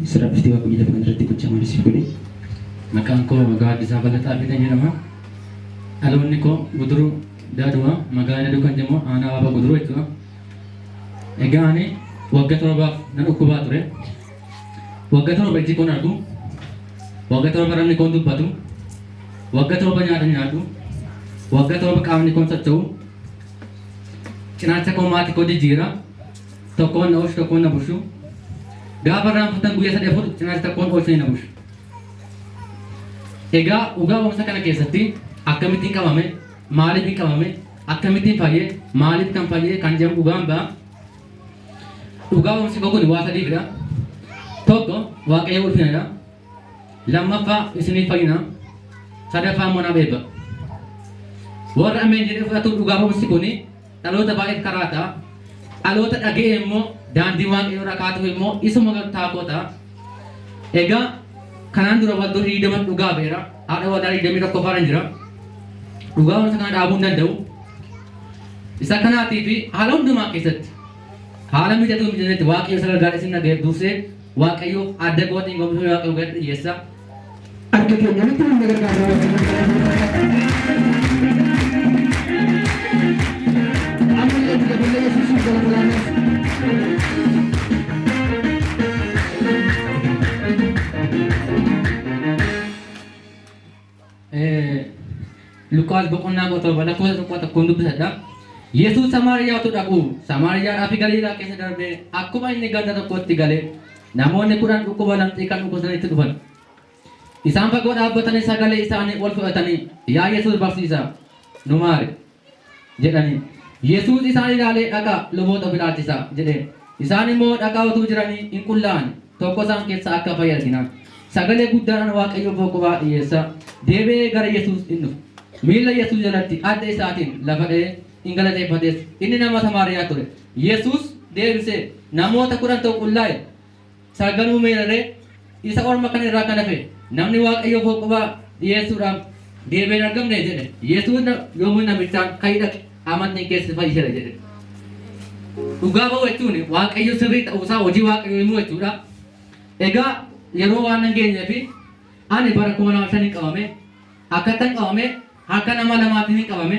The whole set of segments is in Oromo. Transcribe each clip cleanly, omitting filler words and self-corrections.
Serap peristiwa pengijapan terhadap kucing di sini. Maka engkau magawat di sahabat tapi tanya nama. Alun niko gudru dadua magana dukan jemo ana apa gudru itu. Ega ani wagga torba nan ukuba ture. Wagga torba jikon aku. Wagga torba ram nikon tu batu. Wagga torba nyadu. Wagga torba kam nikon sacau. Cinaca ko mati ko di jira. Tokon aus tokon na busu. Gaafa raanfatan guyyaa sadii afur cinaacha tokkoon oolchanii na bushu. Egaa dhugaa oomisha kana keessatti akkamittiin qabame, maaliif hin qabame, akkamittiin fayyee, maaliif kan fayyee kan jedhamu dhugaan ba'a. Dhugaa oomishi kun waa sadiifidha. Tokko waaqayyo ulfinadha. Lammaffaa isinii fayyina. Sadaffaa immoo naaf eebba. Warra ameen jedhee fudhatu dhugaa oomishi kun dhaloota baay'eef karaa ta'a. Dhaloota dhaga'e immoo daandii waaqayyoo rakaatu immoo isuma taakota. Egaa kanaan dura wal dura hiidaman dhugaa beera. Haadha waldaa hiidamii tokko faran jira. Dhugaa wanta kana dhaabuu hin danda'u. Isa kanaatii fi haala hundumaa keessatti haala mijatuu mijatetti waaqayyo sadarkaa isin nagahee dursee waaqayyo adda gootiin goomishuu waaqayyo gadi dhiyeessa. Harka keenya nutti hin gargaaru. Ammallee biyya biyya Yesuusiin jala bulaanas. Lukaas boqonnaa qotoba lakkoofsa tokko tokkoon dubbisadha. Yesuus Samaariyaa utuu dhaqu Samaariyaa fi Galiilaa keessa darbee akkuma inni ganda tokkotti galee namoonni 10 dhukkuba lamxii kan dhukkubsanitti dhufan. Isaan fagoo dhaabbatanii sagalee isaanii ol fudhatanii yaa Yesuus barsiisaa nu maari jedhanii. Yesuus isaan ilaalee dhaqaa luboota filaachisaa jedheen. Isaan immoo dhaqaa utuu jiranii hin qullaa'an tokko isaan keessaa akka fayye argina. Sagalee guddaadhaan waaqayyo boqobaa dhiyeessa. Deebi'ee gara Yesuus hin dhufu. Miila Yesuus jalatti adda isaatiin lafa dha'ee hin galateeffates. Inni nama Samaariyaa ture. Yesuus deebisee namoota 10 ta'u qullaa'e saganuu meeraree isa orma kan irraa kan hafe namni waaqayyo boqobaa dhiyeessuudhaaf deebi'ee hin argamne jedhe. Yesuus yommuu namichaan ka'ii dhaqe amantiin keessa fayyisera jedhe. Dhugaa ba'u jechuun waaqayyo sirrii ta'uusaa hojii waaqayyo himuu jechuudha. Egaa yeroo waan hin geenyee fi ani bara 2005 qabame akkatan qabame harka nama lamaatiin hin qabame.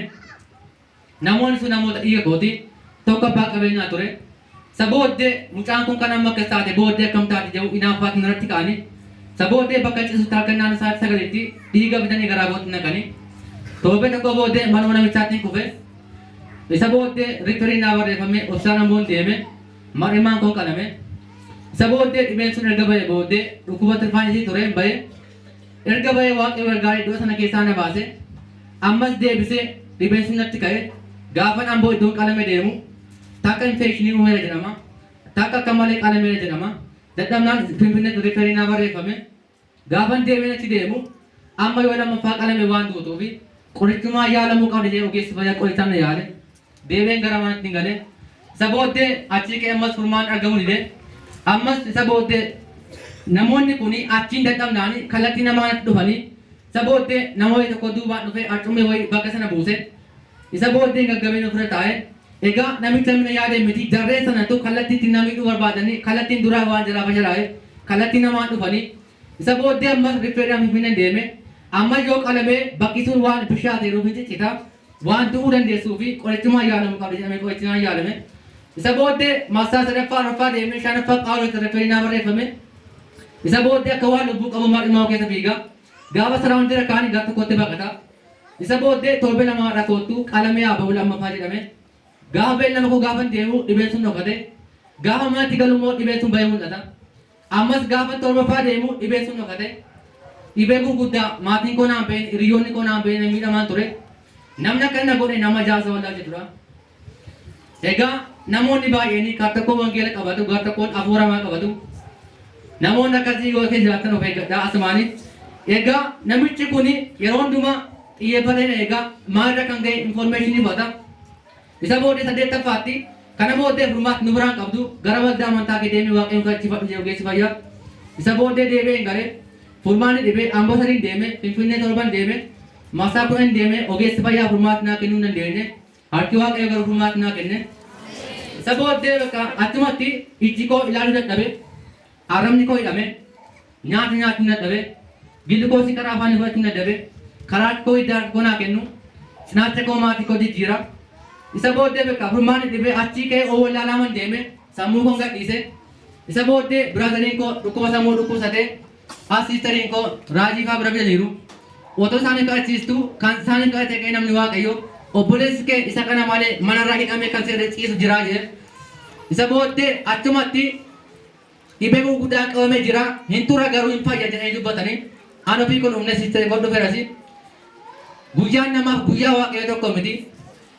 Namoonni sun namoota dhiiga kooti tokko abbaa qabeenyaa ture. Isa booddee mucaan kun kan amma akkas taate booddee akkam taate jedhu inaaffaatiin irratti ka'anii isa booddee bakka ciisutti harkannaan isaatti sagaleetti dhiiga bitanii garaa bootti naqanii torbee tokko booddee manuma namichaatti kufe. Isa booddee riiferiin naa barreeffame obsaan ammoon deeme marimaan koo qalame. Isa booddee dhibeen sun erga bahee booddee dhukkuba tirfaanisii ture bahee erga bahee waaqayyo gargaaree iddoo sana keessaa na baase ammas deebisee dhibeen sun natti ka'e gaafa amboo iddoo qalame deemu takka infekshinii uumeera jedhama takka akka malee qalameera jedhama dadhabnaan finfinneetti riiferiin naa barreeffame gaafan deemee achi deemu amma yoo lammaffaa qalame waan duutuufi qorichumaa yaalamuu qabne jedhee ogeessi fayyaa qorichaan na yaale deebeen gara manaatti hin galee isa booddee achii ka'e ammas furmaan argamu didee ammas isa booddee namoonni kun achiin dadhabnaan kallattii namaatti dhufanii isa booddee namoonni tokko duubaan dhufee arcumee wayii bakka sana buuse isa booddee gaggabeen ofirra taa'e egaa namicha mina yaadee miti jarree sanatu kallattiitti namni dhuu barbaadanii kallattiin duraa waan jalaa fashalaa'e kallattii namaan dhufanii isa booddee ammas riifeeraan finfinnee deeme amma yoo qalamee bakki sun waan bishaateeruuf hin ciccita waan du'uu dandeessuu fi qorichumaa yaalamu qabdi jedhamee qorichumaa yaalame. Isa booddee maasaa sadaffaa arfaffaa deemee shanaffaa qaawwata riifeeriin naa barreeffame. Isa booddee akka waan lubbuu qabu maadhimaa keessa fiiga. Gaafa sana wanti rakkaanii gara tokkotti baqata. Isa booddee torbee lama rakkoottu qalamee haa ba'u lammaffaa jedhame. Gaafa beellama koo gaafa deemu dhibeen sun dhokate. Gaafa manatti galu immoo dhibeen sun bahee mul'ata. Ammas gaafa torbaffaa deemu dhibeen sun dhokate. Dhibee gurguddaa maatiin koo naan beekne hiriyoonni koo naan beekne miidhamaan ture. Namni akka inni godhe nama jaasa waldaa jedhudha. Egaa namoonni baay'een gar tokkoon wangeela qabatu gar tokkoon hafuuramaa qabatu. Namoonni akkasii yoo keessa jiraatan of eeggadhaa asumaanii. Egaa namichi kun yeroo hundumaa xiyyeeffatee egaa maalirra kan ga'e infoormeeshinii fudhata. Isa booddee 8ffaatti kana booddee furmaatti nu biraan qabdu gara waldaa amantaa kee deemee waaqayyoon kadhachifadhu jedhu ogeessi fayyaa. Isa booddee deebi'ee hin galee furmaanni dhibee amboo sadiin deeme finfinnee torban deeme maasaa 10 deeme ogeessi fayyaa furmaatti naa kennuu hin dandeenye harki waaqayyo garuu furmaatti naa kenne. Isa booddee bakka achumatti ijji koo ilaaluu dadhabe Aramni koo hidhame, nyaata nyaachuun dadhabe, gilikoosii karaa afaan ifachuun dadhabe, karaa koo iddaan koo naa kennu, cinaacha koo maatii koo jijjiira. Isa booddee beekaa furmaanni dhibee achii ka'ee oo wallaalaman deeme sammuu koo gadhiise. Isa booddee biraaziliin koo dhukkuba sammuu dhukkubsatee asiistariin koo raajii fa'aa bira bilaniiru. Otoo isaanii kadhachiistu kan isaanii kadhatee ka'ee namni waaqayyo obboleessi kee isa kana malee manarraa hidhamee kan seerree ciisu jiraa jedhe. Isa booddee achumatti dhibee gurguddaan qabamee jira hin tura garuu hin fayya jedhanii dubbatanii an ofii kun humna siistee godhu fedhasi. Guyyaan namaaf guyyaa waaqayyo tokko miti.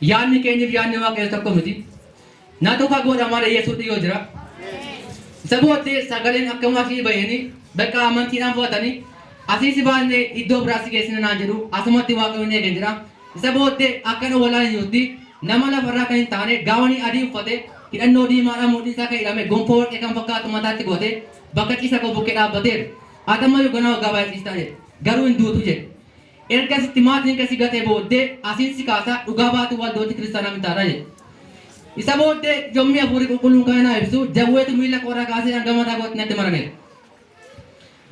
Yaanni keenyaaf yaanni waaqayyo tokko miti. Naatu fagoodha malee Yesuus dhiyoo jira. Isa booddee sagaleen akkuma asii bahanii bakka amantiidhaan fudhatanii asii si baasnee iddoo biraa si geessina naan jedhu asumatti waaqayyoon eegan jira. Isa booddee akkana walaan jirutti nama lafarraa kan hin taane gaawanii adii uffate hidhannoo diimaadhaan mudhii isaa kan hidhame gonfoo warqee kan fakkaatu mataatti godhate bakka ciisa koo bukkee dhaabbateera. Adammayyuu ganaa waggaa baay'ee ciistaa jedhe garuu hin duutu jedhe. Ergasitti maatiin kasi gatee booddee asiin si kaasaa dhugaa baatu waldooti kiristaanaa mitaadha jedhe. Isa booddee yommuu hafuurri qulqulluun kana naa ibsu jawweetu miila qorraa kaasee hanga mataa kootti natti marameera.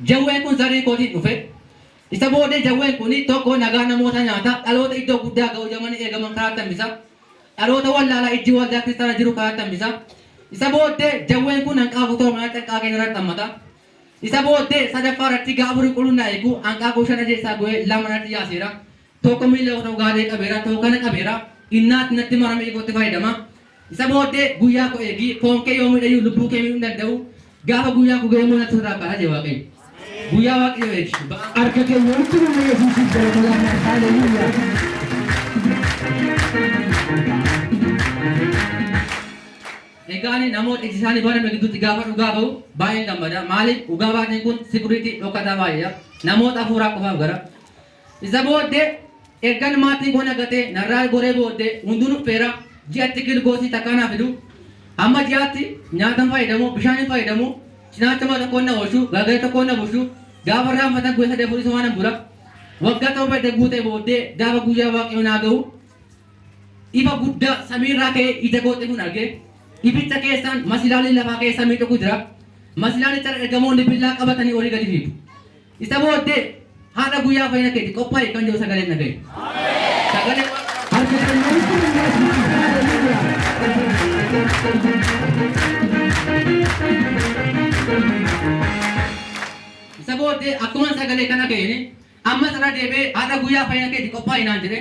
Jawween kun zarii kootiin dhufe. Isa booddee jawween kun tokko nagaa namoota nyaata dhaloota iddoo guddaa ga'u jamanii eegaman karaa tambisa. Dhaloota wallaalaa ijji waldaa kiristaanaa jiru karaa tambisa. Isa booddee jawween kun hanqaaquu torbanaa xiqqaa keenya irratti hammata. Isa booddee sadaffaa irratti gaafa qulqulluun naa eegu hanqaaquu shana keessaa go'ee lama natti yaaseera. Tokko miila otoo gaalee qabeera tokko kana qabeera. Innaatti natti maramee eegootti fayyadama. Isa booddee guyyaa koo eegi foon kee yoo miidhayyuu lubbuu kee miidhuu danda'u. Gaafa guyyaa koo ga'ee natti irraa karaa jee waaqayyo. Guyyaa waaqayyo eegi. Harka keenya walitti nama Yesuusiif galata. Haleluuyaa. Egaan namoota isaanii barame gidduutti gaafa dhugaa ba'u baay'een gammada. Maaliif dhugaa baatiin kun sikuriitii dhokkataa baay'eedha. Namoota hafuuraa qofaaf gara. Isa booddee eeggan maatiin kun agatee narraa goree booddee hundinuu feera ji'atti kilgoosii takkaanaa fidu. Amma ji'aatti nyaatan fayyadamu, bishaan fayyadamu, cinaacha mata tokkoon na oolchu, gargara tokkoon na bulchu, gaafa raanfatan gosa sadee fuudhisu waan bula. Waggaa ta'uu badde guutee booddee gaafa guyyaa waaqayyo naa ga'u ifa guddaa samiirraa ka'ee ija goote kun argee. Ibicha keessaan masilaalee lafaa keessa miidhagu jira. Masilaan itti ergamoonni billaa qabatanii olii gadi fiigu. Isa booddee haadha guyyaa fayyina keetti qophaa'e kan jiru sagaleen nagaye. Sagalee Harka keenya walitti nama Yesuusiif isa booddee akkuma sagalee kana ga'een amma sarara deebi'ee haadha guyyaa fayyina keetti qophaa'e naan jedhe.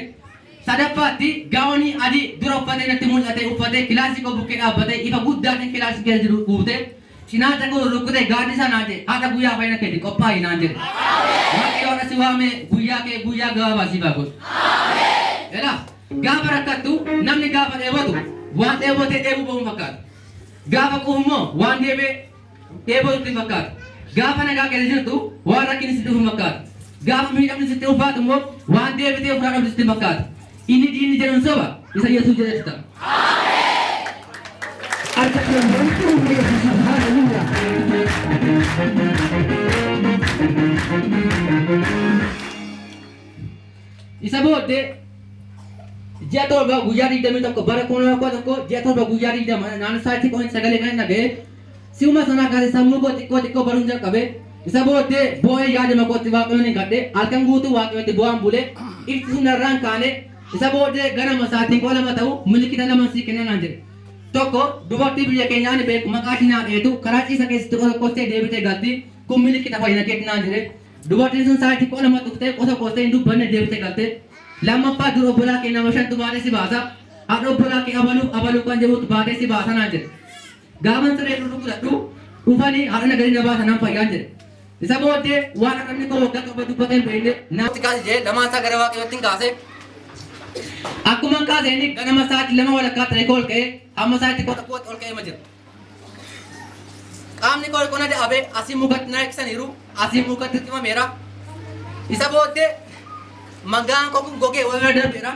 Sadaffaatti gaawonii adii dura uffatee natti mul'ate uffatee kilaasii koo bukkee dhaabbatee ifa guddaatiin kilaasii keessa jiru guutee cinaacha koo rukkutee gaaddisa naan jedhe haadha guyyaa fayyina keetti qophaa'e naan jedhe. Waaqayyo haadha si waamee guyyaa kee guyyaa gabaabaa siif haa godhu. Edha gaafa rakkattu namni gaafa dheebotu waan dheebotee dheebuu ba'uun fakkaata. Gaafa quufummoo waan deebee dheebotutti fakkaata. Gaafa nagaa keessa jirtu waan rakkinni si dhufu fakkaata. Gaafa miidhamni sitti ulfaatu immoo waan deebitee ofirraa dhabdu sitti fakkaata. Ini diini jedhan soba isa Yesuus jedhetu ta'a. harka keenya walitti nama Yesuusiif haleluuyaa. Isa booddee ji'a torba guyyaa 21 bara 2011 ji'a torba guyyaa 20 naannoo sa'aatii 9 kan dhaga'e si'uma sanaa kaasee sammuu koo xiqqoo baruun jalqabe. Isa booddee boo'ee yaaduma kootti waaqayyoon hin kadhe halkan guutuu waaqayyootti bu'aan bule ifti sun irraan kaane. Isa booddee ganama sa'aatiin 2 ta'u miliikita lama sii kennan naan jedhe. Tokko dubartii biyya keenyaa ni beeku maqaa ishii naan dheetu karaa ciisa keessatti qottee deebitee galti kun miliikita fayyina keetti naan jedhe. Dubartiin sun sa'aatii 2 dhuftee qottee hin dubbanne deebitee galte. Lammaffaa dura obbolaa kee nama shantu baatee si baasa. Haadha obbolaa kee abaluu kan jedhutu baatee si baasa naan jedhe. Gaafa siree gudhadhu dhufanii haadha nagarii na baasa nan fayyaan jedhe. Isa booddee waan akka koo waggaa torba dubbatee hin beekne namatti kaase jedhee lamaan isaa gara waaqayyootti kaase. Akkuma kaaseen ganama sa'aatii 2 walakkaa ta'e ol ka'ee amma sa'aatii 1 ol ka'ee ma jira. Qaamni koo qonna da'abee asii mukatti na eegsaniiru asii mukatti ximameera. Isa booddee magaan koo kun gogee walirra darbeera.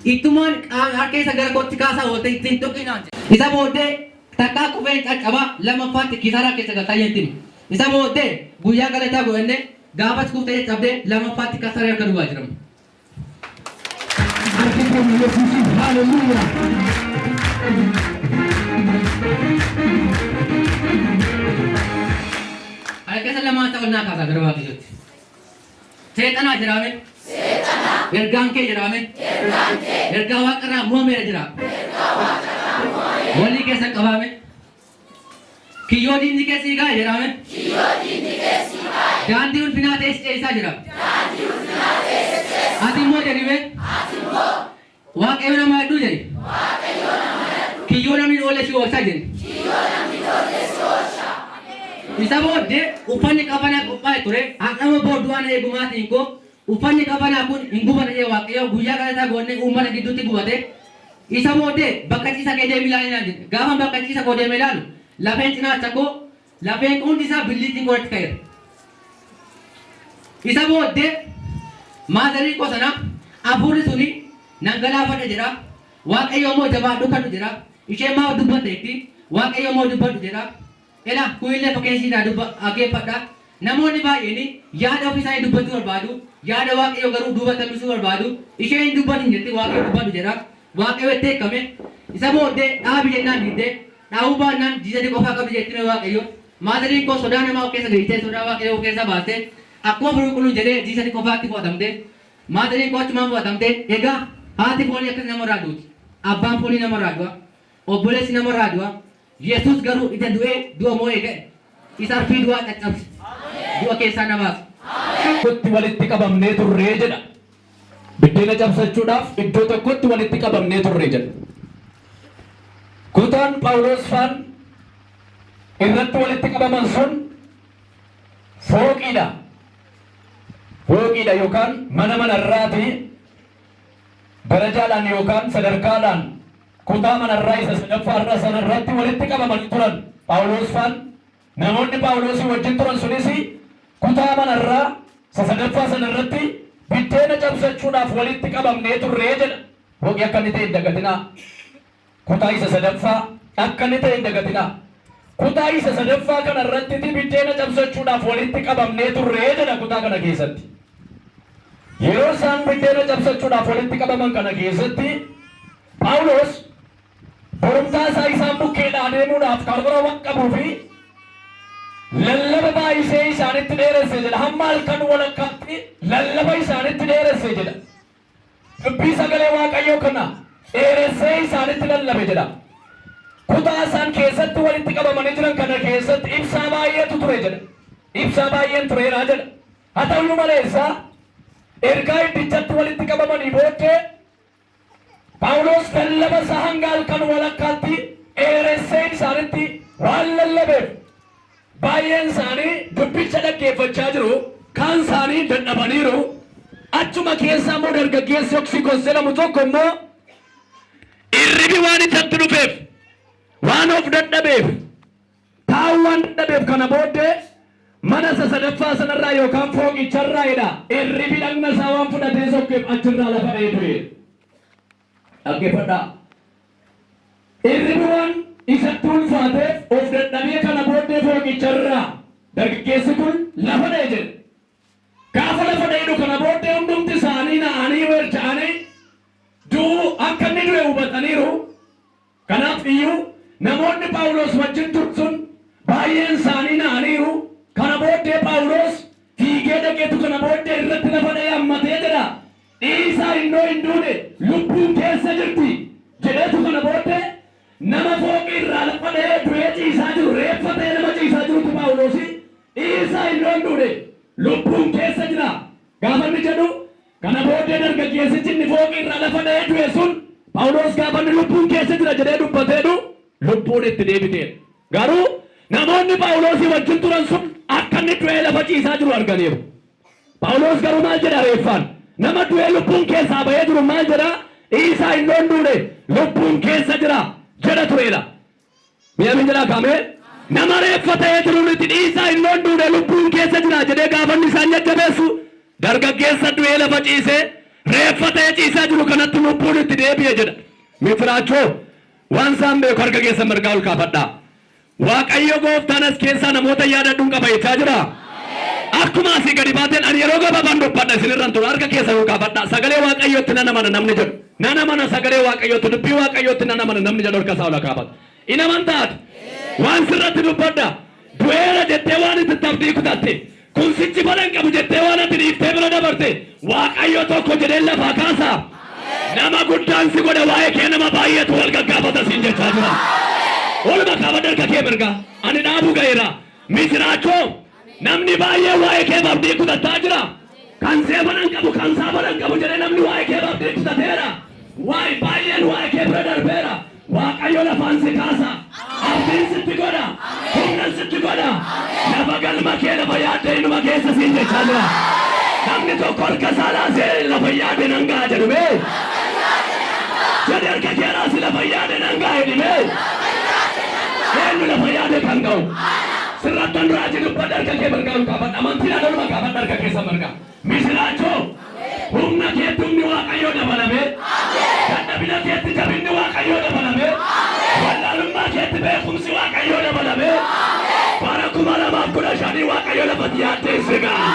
Ittumaan harka isa gara kootti kaasaa oolte ittiin tokkinaan jedhe. Isa booddee takkaa kufeen caccabaa lammaffaatti kisaaraa keessa galtaa jettiin. Isa booddee guyyaa galataa godhanne gaafas kuftee cabdee lammaffaatti kasaree akka duwwaa jiramu. Harka keenya Yesuusiif haleluuyaa. Harka keessa lamaan ta'u naa kaasaa gara waaqayyooti. Seexanaa jiraame. Ergaan kee jiraame. Ergaa waaqarraa moomeera jira. Walii keessa qabaame. Kiyyoo diinni keessii gaa jiraame. Daandii ulfinaa ta'e ceesaa jira. Ati immoo jedhime. Waaqayyo nama hedduu jedhi. Kiyyoo namni oole si oolcha jedhi. Isa booddee uffanni qabanaa qophaa'e ture. Haqama boodduwaan eegumaatiin koo uffanni qabanaa kun hin gubata jee waaqayyo guyyaa kadhataa goonee uummata gidduutti gubate. Isa booddee bakka ciisa kee deemi ilaalii naan jedhe. Gaafa bakka ciisa koo deeme ilaalu lafeen cinaacha koo lafeen hundi isaa billiitiin godhatti ka'eera. Isa booddee maatarii koo sana hafuurri suni nangalaafadha jedha. Waaqayyo immoo jabaadhu kadhu jedha. Isheen maa dubbatteetti waaqayyo immoo dubbadhu jedha. Ela kuillee fakkeessiidhaa dhaggeeffadha. Namoonni baay'een yaada ofii isaanii dubbachuu barbaadu. Yaada waaqayyo garuu dubbatamisuu barbaadu. Isheen hin dubbatin jetti waaqayyo dubbadhu jedha. Waaqayyo itti eekkame. Isa booddee dhaabi jennaan diddee dhaabuu baannaan jiisatti qofaa qabdi jettime waaqayyo. Maatariin koo sodaa namaa of keessa galchitee sodaa waaqayyo of keessa baastee akkuma qulqulluun jedhee jiisatti qofaatti fudhatamte. Maatariin koo achumaan fudhatamte. Egaa haati foonii akkas nama raaduuti. Abbaan foonii nama raadua. Obboleessi nama raadua. Yesus garuu ija du'ee du'a moo'ee ga'e. Isa arfii du'aa caccabse. Du'a keessaa na baase. Tokkotti walitti qabamnee turree jedha. Biddeena cabsachuudhaaf iddoo tokkotti walitti qabamnee turree jedha. Kutaan Phaawulos faan irratti walitti qabaman sun fooqiidha. Fooqiidha yookaan mana manarraati darajaadhaan yookaan sadarkaadhaan kutaa manarraa isa sadaffaarra sanarratti walitti qabamanii turan. Phaawulos faan namoonni Phaawulosii wajjin turan sunis kutaa manarraa isa sadaffaa sanarratti biddeena cabsachuudhaaf walitti qabamnee turree jedha. Fooqii akka inni ta'e hin dagatinaa. Kutaa isa sadaffaa akka inni ta'e hin dagatinaa. Kutaa isa sadaffaa kanarratti biddeena cabsachuudhaaf walitti qabamnee turree jedha kutaa kana keessatti. Yeroo isaan biddeena cabsachuudhaaf walitti qabaman kana keessatti Phaawulos borumtaa isaa isaan bukkeedhaa deemuudhaaf karoora waan qabuu fi lallaba baay'isee isaanitti dheeresse jedha. Hamma halkan walakkaatti lallaba isaanitti dheeresse jedha. Dubbii sagalee waaqayyoo kana dheeressee isaanitti lallabe jedha. Kutaa isaan keessatti walitti qabamanii jiran kana keessatti ibsaa baay'eetu ture jedha. Ibsaa baay'een tureeraa jedha. Haa ta'uyyuu maleessa ergaa iddichatti walitti qabamanii booddee Phaawulos lallaba isaa hanga halkan walakkaatti dheeressee isaanitti waan lallabeef baay'een isaanii dubbicha dhaggeeffachaa jiru. Kaan isaanii dadhabaniiru. Achuma keessa immoo dargaggeessi Oksikoos jedhamu tokko immoo irribi waan isatti dhufeef waan of dadhabeef taa'uu waan dadhabeef kana booddee mana isa sadaffaa sanarraa yookaan fooqicharraa jedha irribi dhagna isaa waan fudhatee sokkeef achirraa lafa dha'ee ture. Dhaggeeffadhaa. Irribi waan isatti ulfaateef of dadhabee kana booddee fooqicharraa dargaggeessi kun lafa dha'e jedhe. Gaafa lafa dha'e kana booddee hundumti isaanii na'anii weercha'anii du'uu akka inni du'e hubataniiru. Kanaaf iyyuu namoonni Phaawulos wajjin turre sun baay'een isaanii na'aniiru. Kana booddee Phaawulos fiigee dhaqeetu kana booddee irratti lafa dha'ee hammatee jedha. Dhiisaa innoo hin duune lubbuun keessa jirti jedheetu kana booddee nama fooqii irraa lafa dha'ee du'ee ciisaa jiru reeffa ta'ee nama ciisaa jirutu Phaawulosi dhiisaa innoo hin duune lubbuun keessa jira. Gaafa inni jedhu kana booddee dargaggeessichi inni fooqii irraa lafa dha'ee du'e sun Phaawulos gaafa inni lubbuun keessa jira jedhee dubbateedhu lubbuun itti deebiteedha. Garuu namoonni Phaawulosii wajjin turan sun akka inni du'ee lafa ciisaa jiru arganiiru. Phaawulos garuu maal jedha reeffaan? Nama du'ee lubbuun keessaa bahee jiru maal jedha? Dhiisaa innoo hin duune lubbuun keessa jira jedha tureedha. Mi'a minjilaa kaamee nama reeffa ta'ee jiru nuti dhiisaa innoo hin duune lubbuun keessa jira jedhee gaafa inni isaan jajjabeessu dargaggeessa du'ee lafa ciisee reeffa ta'ee ciisaa jiru kanatti lubbuun itti deebi'e jedha. Mifiraachoo waan isaan beeku harka keessa mirgaa ol kaafadhaa. Waaqayyo gooftaan as keessaa namoota yaadadhuun qaba jechaa jira. Akkuma asii gadi baateen ani yeroo gabaabaan dubbadha isinirraan tura harka keessa ol kaafadhaa. Sagalee waaqayyootti nana mana namni jedhu. Nana mana sagalee waaqayyootti dubbii waaqayyootti nana mana namni jedhu harka isaa ol kaafata. Ina amantaati waan sirratti dubbadha. du'eera jettee waan itti tabdii kutatte kun sichi balan qabu jettee waan ati dhiiftee bira dabarte Waaqayyo tokko jedhee lafaa kaasaa nama guddaan si godhe waa'ee kee nama baay'eetu wal gaggaafata siin jechaa jira. Olma kaaba darga kee mirga ani dhaabuu ga'eera misiraachoo namni baay'ee waa'ee kee abdii kutataa jira. Kan seefanan qabu kan saafanan qabu jedhee namni waa'ee kee abdii kutateera. Waa'ee baay'een waa'ee kee bira darbeera. Waaqayyo lafaan si kaasa. Abdiin sitti godha. Humnan sitti godha. Lafa galma kee lafa yaadde inuma keessa siin jechaa jira. Namni tokko harka isaa laasee lafa yaade nan ga'a jedhu mee. Jedhe harka kee laasee lafa yaade nan ga'a jedhu mee. Eenyu lafa yaade kan ga'u. Sirrattan raajii dubbadha harka kee mirgaan kaafadha. Amantiidhaan olma kaafadha harka keessa mirgaa. Misiraachoo humna keetti humni Waaqayyoo dabalame. Dadhabina keetti jabinni Waaqayyoo dabalame. Wallaalummaa keetti beekumsi Waaqayyoo dabalame. Bara 2015 Waaqayyoo lafatti yaaddee si ga'a.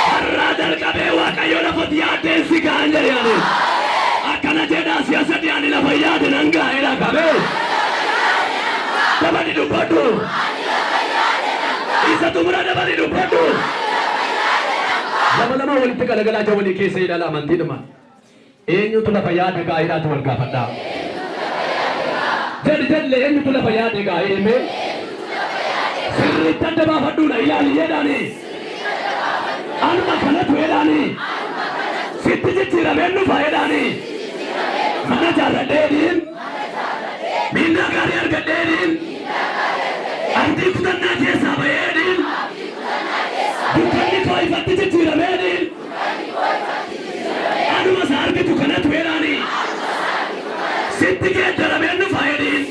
Har'aa jalqabee Waaqayyoo lafatti yaaddee si ga'an jedhani. Akkana jedhaa siyaasa dhiyaani lafa yaade nan gaa'edha qabee. Dabali dubbadhu. Isa tumura dabali dubbadhu. Lama walitti galagalaa jira walii keessa ilaala amantiidhuma. Eenyutu lafa yaade gaa'eedhaatu wal gaafadhaa. Jalli eenyutu lafa yaade gaa'ee mee? Sirriitti adda baafadhuudha ilaali jedhaani. Anuma kanatu jedhaani. Sitti jijjiirameen dhufa jedhaani. Mana jaalladheedhiin. Miilla gaarii argadheedhiin. Ardii kutannaa keessaa baheedhiin. Dukkanni koo ifatti jijjiirameedhiin. Anuma isaa argitu kanatu jedhaani. Sitti geeddarameen dhufa jedhiin.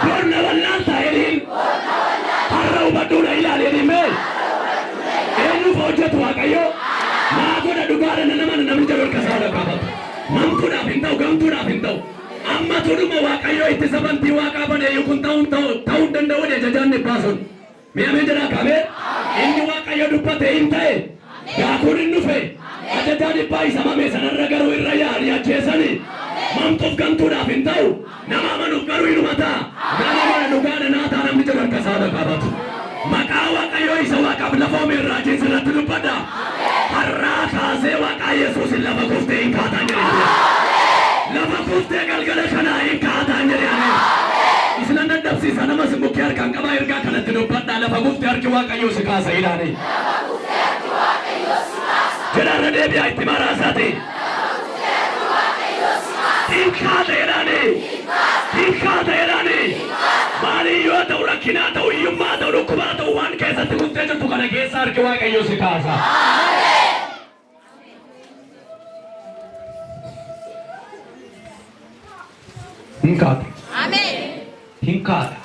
Borna wallaaltaa jedhiin. Har'a hubadhuudha ilaali jedhiin mee. Eenyuuf hojjetu Waaqayyo. Maa godha dhugaadha namni jedhu harka isaa ol kaafatu. Namtuudhaaf hin ta'u gamtuudhaaf hin ta'u. Amma tuduma Waaqayyo itti sabantii Waaqaa baneeyyu kun ta'uu danda'u ajajaan dhibbaa sun. Mi'a mee jedhaa qabee inni Waaqayyo dubbate hin ta'e daakuun hin dhufe ajajaa dhibbaa isa mamee sanarra garuu irra yaa'anii ajjeesanii mamtuuf gamtuudhaaf hin ta'u nama amanuuf garuu hinuma ta'a. Nama mana dhugaadha naa ta'a namni jedhu harka isaa ol kaafatu. Maqaa Waaqayyo isa Waaqaaf lafa uume irraa jeesirratti dubbadha. Har'aa kaasee Waaqaa Yesuusin lafa kuftee hin kaataan jedhanii. Lafa kuftee galgala kanaa hin kaataan jedhanii. Islan dadhabsiisa namas mukkee harkaan qabaa ergaa kanatti dubbadha. Lafa kuftee harki Waaqayyo si kaasa ilaani. Jedharra deebi'aa itti maraasaati. Hin kaata jedhanii. Hin kaata jedhanii. Maalii yoo ta'u rakkinaa ta'u hiyyummaa ta'u dhukkubaa ta'u waan keessatti kuftee jirtu kana keessa harki Waaqayyo si kaasa. Hin kaata. Hin kaata.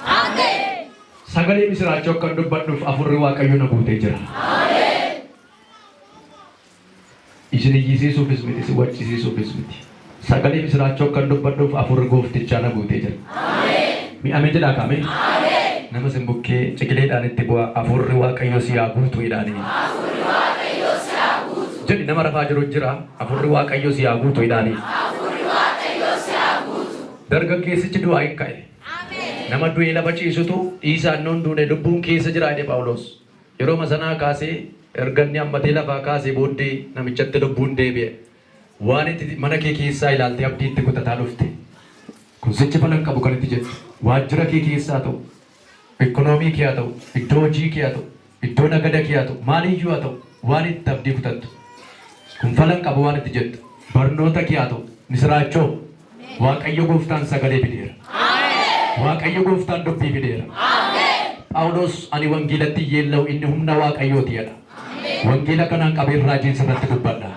Sagalee misiraachoo kan dubbadhuuf afurri Waaqayyo na guutee jira. Isin iyyisiisuufis miti si waccisiisuufis miti. Sagalee misiraachoo kan dubbadhuuf afurri gooftichaa na guutee jira. Mi'ame jedhaa kame. Nama sin bukkee ciqileedhaan itti bu'a afurri Waaqayyo si haa guutu jedhaanii. Jedhi nama rafaa jiru jira afurri Waaqayyo si haa guutu jedhaanii. Dargaggeessichi du'aa hin ka'e. Nama du'ee lafa ciisutu dhiisaan noon duune lubbuun keessa jira jedhe Phaawulos. Yeroo masanaa kaasee erganni hammatee lafaa kaasee booddee namichatti lubbuun deebi'e. Waan itti mana kee keessaa ilaaltee abdii itti kutataa dhufte. Kun sichi falan qabu kan itti jedhu. Waajjira kee keessaa ta'u, ikoonoomii kee haa ta'u, iddoo hojii kee haa ta'u, iddoo nagada kee haa ta'u, maaliyyuu haa ta'u, waan itti abdii kutattu. Kun falan qabu waan itti jettu. Barnoota kee haa ta'u, misiraachoo. Waaqayyo gooftaan sagalee fideera. Waaqayyo gooftaan dubbii fideera. Phaawulos ani wangeelatti yeella'u inni humna Waaqayyooti jedha. Wangeela kanaan qabeen raajiin sirratti dubbadha.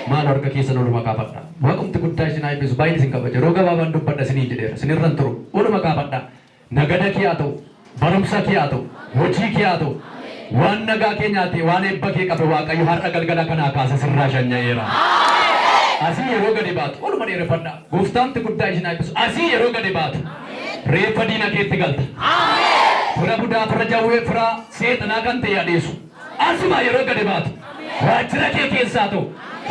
Maal harka keessa ooluma kaafadha. Waaqumti guddaa isin haa eebbisu baay'ee isin kabaja. Yeroo gabaabaan dubbadha isinii jedheera. Isinirran turu ooluma kaafadha. Nagada kee haa ta'u, barumsa kee haa ta'u, hojii kee haa ta'u, waan nagaa kee nyaate waan eebba kee qabe Waaqayyo har'a galgala kanaa kaasa sirraa shanya'eera. Asii yeroo gadi baatu oluma dheereffadha. Gooftaamti guddaa isin haa eebbisu. Asii yeroo gadi baatu reeffa diina keetti galta. Fira budaa fira jawwee fira seexanaa kan ta'e adeessu. Asuma yeroo gadi baatu waajjira kee keessaa ta'u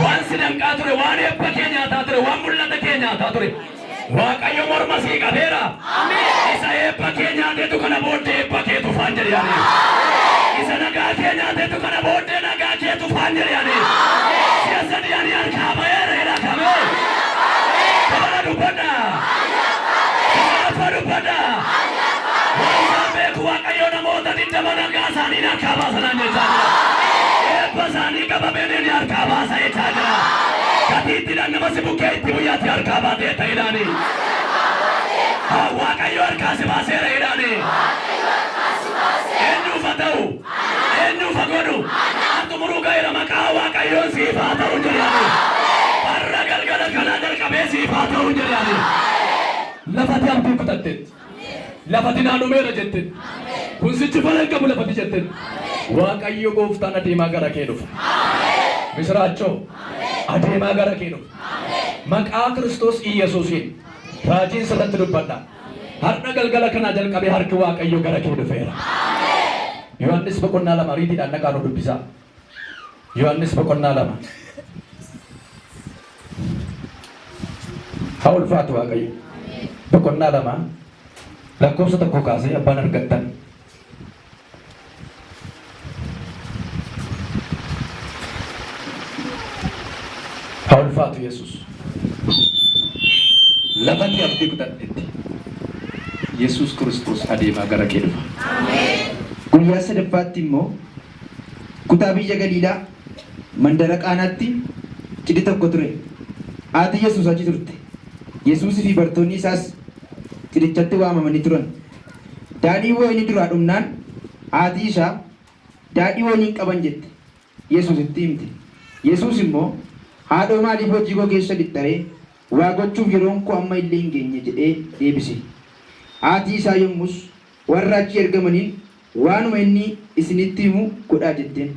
waan si danqaa ture waan eebba kee nyaataa ture waan mul'ata kee nyaataa ture Waaqayyo morma sii qabeera. Isa eebba kee nyaateetu kana booddee eebba kee tufaan jedhe yaani. Isa nagaa kee nyaateetu kana booddee nagaa kee tufaan jedhe yaani. Siya sadi yaani harkaa ba'eera jedha kamee. Kabala dubbadha. Kabala dubbadha. Waan isaan beeku Waaqayyo namoota digdama nagaa isaanii harkaa baasanaan jechaa jira. Eebba isaanii qabamee ni harkaa baasa jechaa jira. Katiittiidhaan nama si bukkee itti guyyaatti harkaa baatee ta'edhaani. Waaqayyo harkaa si baaseera jedhaani. Eenyuuf haa ta'u? Eenyuuf haa godhu? Xumuruu ga'eera maqaa Waaqayyoon siif haa ta'u jedhaani. Har'a galgala kanaa jalqabee siif haa ta'u jedhaani. Lafati abdii kutatteetti. Lafati naannomeera jetteetti. Kun sichi fala qabu lafati jetteetti. Waaqayyo gooftaan adeemaa gara kee dhufa. Misraachoo adeemaa gara kee dhufa. Maqaa Kiristoos Iyyesuusiin raajiin sirratti dubbadha. Har'a galgala kanaa jalqabee harki Waaqayyo gara kee dhufeera. Yohannis boqonnaa 2 riitiidhaan dhaqaa nu dubbisaa. Yohannis boqonnaa 2. Haa ulfaatu Waaqayyo. Boqonnaa 2 lakkoofsa 1 kaasee abbaan argattan. Haa ulfaatu Yesuus. Lafati abdii kutatteetti. Yesuus Kiristoos adeemaa gara kee dhufa. Guyyaa sadaffaatti immoo kutaa biyya Galiilaa mandara Qaanaatti cidhi tokko ture. Haati Yesuus achi turte. Yesuusii fi bartoonni isaas cidhichatti waamamanii turan. Daadhii wayinii duraa dhumnaan haati isaa daadhii wayinii qaban jette. Yesuusitti himte. Yesuus immoo haadhoo maaliif hojii koo keessa lixxaree waa gochuuf yeroon koo amma illee hin geenye jedhee deebise. Haati isaa yommus warra achi ergamaniin waanuma inni isinitti himu godhaa jetteen.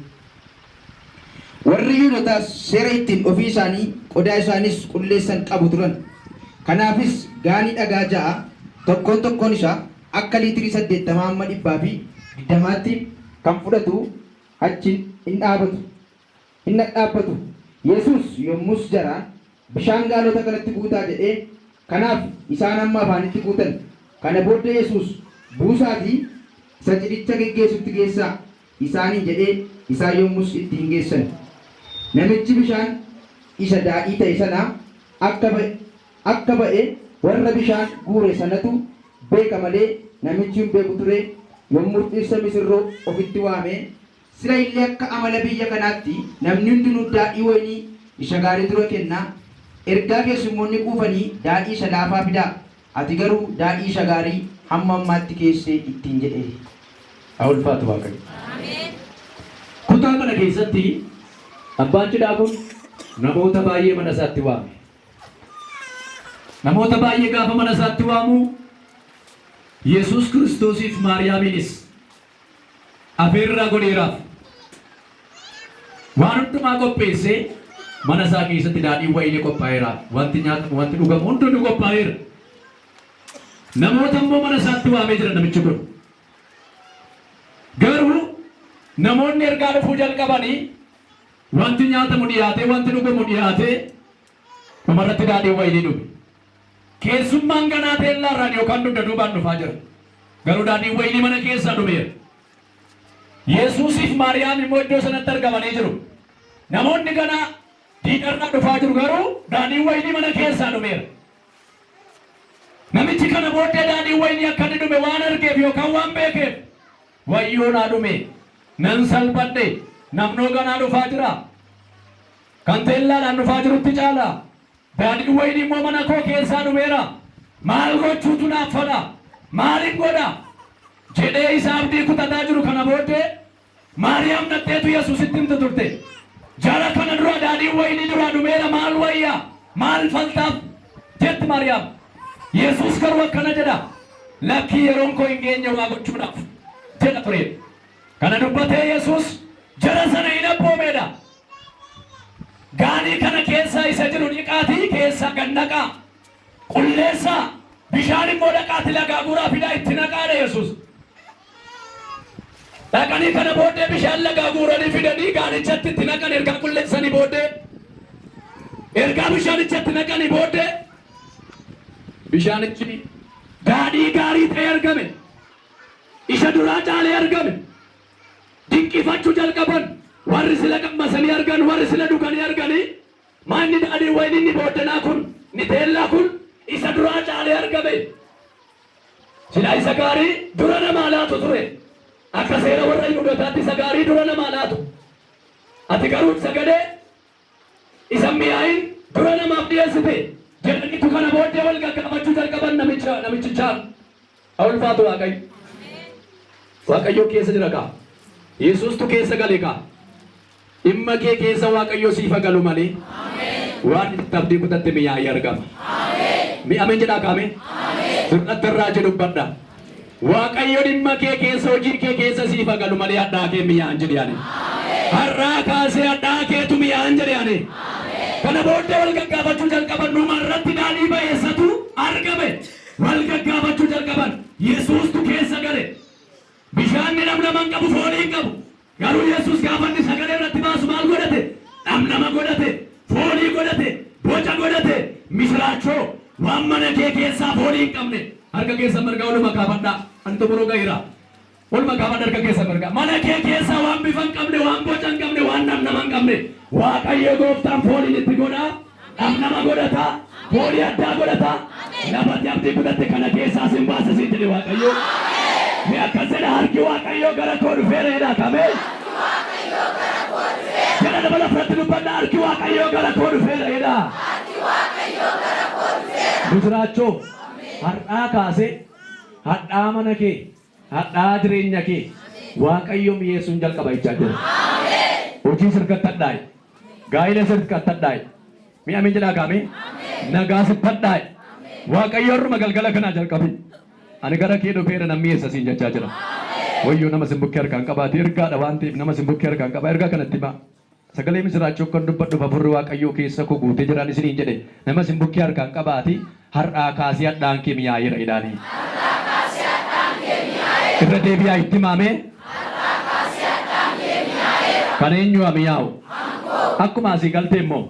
Warri Yihuudootaas seera ittiin ofii isaanii qodaa isaanis qulleessan qabu turan. Kanaafis gaanii dhagaa 6 tokkoon tokkoon isaa akka liitirii 80 hamma 120tti kan fudhatu achi hin dhaabbatu. Yesuus yommus jaraan bishaan gaalota kanatti guutaa jedhee kanaaf isaan amma afaanitti guutan. Kana booddee Yesuus buusaatii isa cidhicha geggeessutti geessaa isaanii jedhee isaan yommus itti hin geessan. Namichi bishaan isa daadhii ta'e sanaa akka ba'e warra bishaan guure sanatu beeka malee namichi hin beeku ture. Yommuu dhirsa misirroo ofitti waamee sira illee akka amala biyya kanaatti namni hundinuu daadhii wayinii isa gaarii dura kennaa. Ergaa keessummoonni quufanii daadhii isa laafaa fidaa. Ati garuu daadhii isa gaarii hamma ammaatti keessee ittiin jedhee. Haa ulfaatu Waaqayyo. Kutaa kana keessatti abbaan cidhaa kun namoota baay'ee mana isaatti waame. Namoota baay'ee gaafa mana isaatti waamu Yesuus Kiristoosiif Maariyaamiinis afeerraa godheeraaf waan hundumaa qopheessee mana isaa keessatti daadhii wayinii qophaa'eera. Wanti nyaatamu wanti dhugamu hundinuu qophaa'eera. Namoota immoo mana isaatti waamee jira namichi kun. Garuu namoonni ergaa dhufuu jalqabanii wanti nyaatamu dhiyaatee wanti dhugamu dhiyaatee dhumarratti daadhii wayinii dhume. Keessummaan ganaa teellaarraan yookaan dugda duubaan dhufaa jira. Garuu daadhii wayinii mana keessaa dhumeera. Yesuusiif Maariyaam immoo iddoo sanatti argamanii jiru. Namoonni ganaa diidarraa dhufaa jiru garuu daadhii wayinii mana keessaa dhumeera. Namichi kana booddee daadhii wayinii akka inni dhume waan argeef yookaan waan beekeef wayyoo naa dhume nan salphadhe namnoo ganaa dhufaa jira. Kan teellaadhaan dhufaa jirutti caala. Daadhii wayinii immoo mana koo keessaa dhumeera. Maal gochuutu naaf fala? Maalin godha? Jedhee isa abdii kutataa jiru kana booddee Maariyaam dhaqxeetu Yesuusitti himte turte. Jara kana dura daadhii wayinii dura dhumeera maal wayya? Maal faltaaf? Jetti Maariyaam. Yesuus garuu akkana jedha. Lakkii yeroon koo hin geenye waa gochuudhaaf jedha ture. Kana dubbatee Yesuus jara sana hin abboomeedha. Gaanii kana keessa isa jiru dhiqaatii keessa gannaqaa. Qulleessaa. Bishaan immoo dhaqaati lagaa guuraa fidaa itti naqaadha Yesuus. Dhaqanii kana booddee bishaan lagaa guuranii fidanii gaanichatti itti naqan ergaa qulleessanii booddee. Ergaa bishaanichatti naqanii booddee. bishaanichi daadhii gaarii ta'e argame. Isa duraa caalee argame. Dinqifachuu jalqaban. Warri sila qammasanii argan, warri sila dhuganii arganii. Maanni daadhii wayini inni booddanaa kun, ni teellaa kun isa duraa caalee argame. Sila isa gaarii dura namaa laatu ture. Akka seera warra Yihuudootaatti isa gaarii dura namaa laatu. Ati garuu sagalee isa mi'aayin dura namaaf dhiyeessite. Jedhaniitu kana booddee wal gaggaafachuu jalqaban namichichaan. Haa ulfaatu Waaqayyo. Waaqayyo keessa jira kaa. Yesuustu keessa gale kaa. Dhimma kee keessa Waaqayyo siifa galu malee. Waan itti abdii kutatte mi'aayii argama. Mi'ameen jedhaa kaame. Sirnatti irraa jedhu badda. Waaqayyo dhimma kee keessa hojii kee keessa siifa galu malee addaa kee mi'aan jedhani. Har'aa kaasee addaa keetu mi'aan jedhani. Kana booddee wal gaggaafachuu jalqaban numa irratti daadhii bayeessatu argame. Wal gaggaafachuu jalqaban Yesuustu keessa gale. Bishaanni namnaman qabu foolii qabu. Garuu Yesuus gaafanni sagalee irratti baasu maal godhate? Namnama godhate, foolii godhate, boca godhate, misiraachoo waan mana kee keessaa foolii hin qabne. Harka keessa margaa oluma kaafadhaa. Ani xumuruu gahiira. Oluma kaafadha harka keessa margaa. Mana kee keessaa waan bifa hin qabne, waan boca hin qabne, waan namnama hin qabne. Waaqayyo gooftaan fooliin itti godhaa. Namnama godhataa. Foolii addaa godhataa. Lafatti abdii godhatte kana keessaa sin baasa siin jedhe Waaqayyo. Mi akkas jedha harki Waaqayyo gara koo dhufeera jedha kamee. Jedha dabala fudhatti dubbadha harki Waaqayyo gara koo dhufeera jedha. Misiraachoo har'aa kaasee hadhaa mana kee hadhaa jireenya kee Waaqayyo mi'eessuun jalqaba jechaa jira. Hojii sirkattadhaa'e gaa'ila sirkattadhaa'e mi'ameen jedhaa kaame nagaa sirkattadhaa'e Waaqayyo har'uma galgala kanaa jalqabe. Ani gara kee dhufeera namni eessa siin jechaa jira. Wayyoo nama sin bukkee harkaan qabaate ergaadha waan ta'eef nama sin bukkee harkaan qaba ergaa kanatti himaa. Sagalee misiraachoo kan dubbadhu hafuurri Waaqayyoo keessa koo guutee jiraan isiniin jedhe nama sin bukkee harkaan qabaate har'aa kaasee hadhaan kee mi'aayeera jedhaanii. Irra deebi'aa itti himaame. Kan eenyu mi'aawu? Akkuma asii galtee immoo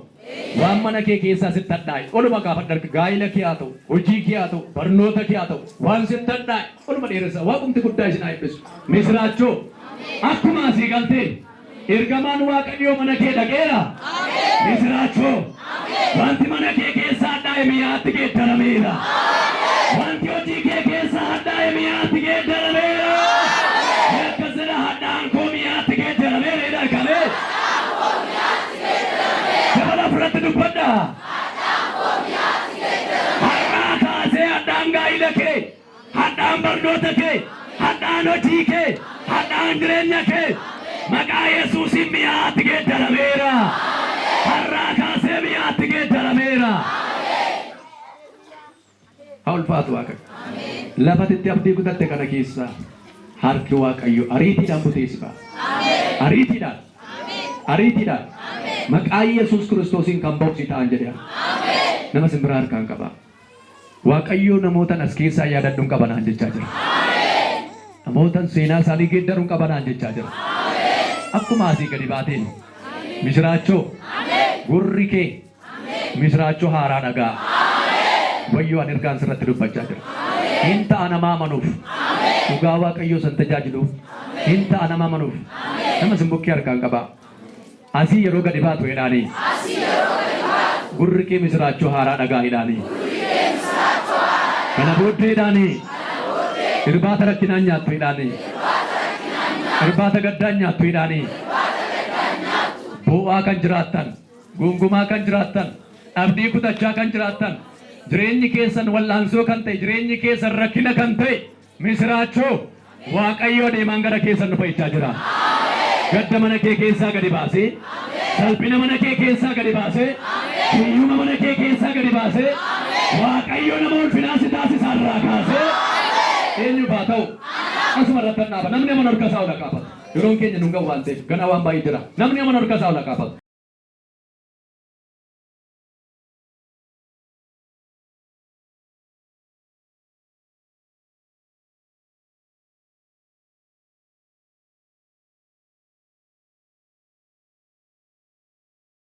waan mana kee keessaa sitti hadhaa'e oluma gaafadha gaa'ila kee haa ta'u hojii kee haa ta'u barnoota kee haa ta'u waan sitti hadhaa'e oluma dheeressa waaqumti guddaa isin haa eebbisu. Misiraachoo akkuma asii galtee ergamaan Waaqayyoo mana kee dhaqeera. Misiraachoo wanti mana kee keessaa hadhaa'e mi'aatti geeddarameera. Wanti hojii kee keessaa hadhaa'e mi'aatti geeddarameera. Akkas jedha hadhaan koo mi'aatti geeddarameera jedha kamee. Dabala fudhatti dubbadha. Har'aa kaasee hadhaan gaa'ila kee, hadhaan barnoota kee, hadhaan hojii kee, hadhaan jireenya kee maqaa Yesuusiin mi'aatti geeddarameera. Har'aa kaasee mi'aatti geeddarameera. Haa ulfaatu Waaqayyo. Lafatti abdii kutatte kana keessa harki Waaqayyo ariitiidhaan buteessifa. Ariitiidhaan. Ariitiidhaan. Maqaa Yesuus Kiristoosiin kan ba'uusi ta'an jedhe. Nama simbiraa harkaan qaba. Waaqayyo namootan as keessaa yaadadhuun qabanaan jechaa jira. Namootan seenaa isaanii geeddaruun qabanaan jechaa jira. Akkuma asii gadi baateen misiraachoo gurri kee misiraachoo haaraa dhagaa. Wayyoo ani ergaan sirratti dubbachaa jira. Hin ta'a nama amanuuf dhugaa Waaqayyoo san tajaajiluuf hin ta'a nama amanuuf nama simbukkee harkaan qaba. Asii yeroo gadi baatu jedhaanii gurri kee misiraachoo haaraa dhagaa jedhaanii kana booddee jedhaanii irbaata rakkinaan nyaattu jedhaanii irbaata gaddaan nyaattu jedhaanii boo'aa kan jiraattan gungumaa kan jiraattan abdii kutachaa kan jiraattan jireenyi keessan wallaansoo kan ta'e jireenyi keessan rakkina kan ta'e misiraachoo Waaqayyoo deemaan gara keessan dhufa jechaa jira. Gadda mana kee keessaa gadi baasee salphina mana kee keessaa gadi baasee hiyyuma mana kee keessaa gadi baasee Waaqayyo nama ulfinaa si taasisaa irraa kaasee eenyuuf haa ta'u asuma irratti dhaaba namni amana harka isaa ola kaafatu yeroon keenya nu ga'u waan ta'eef ganaa waan baay'ee jira namni amana harka isaa ola kaafatu.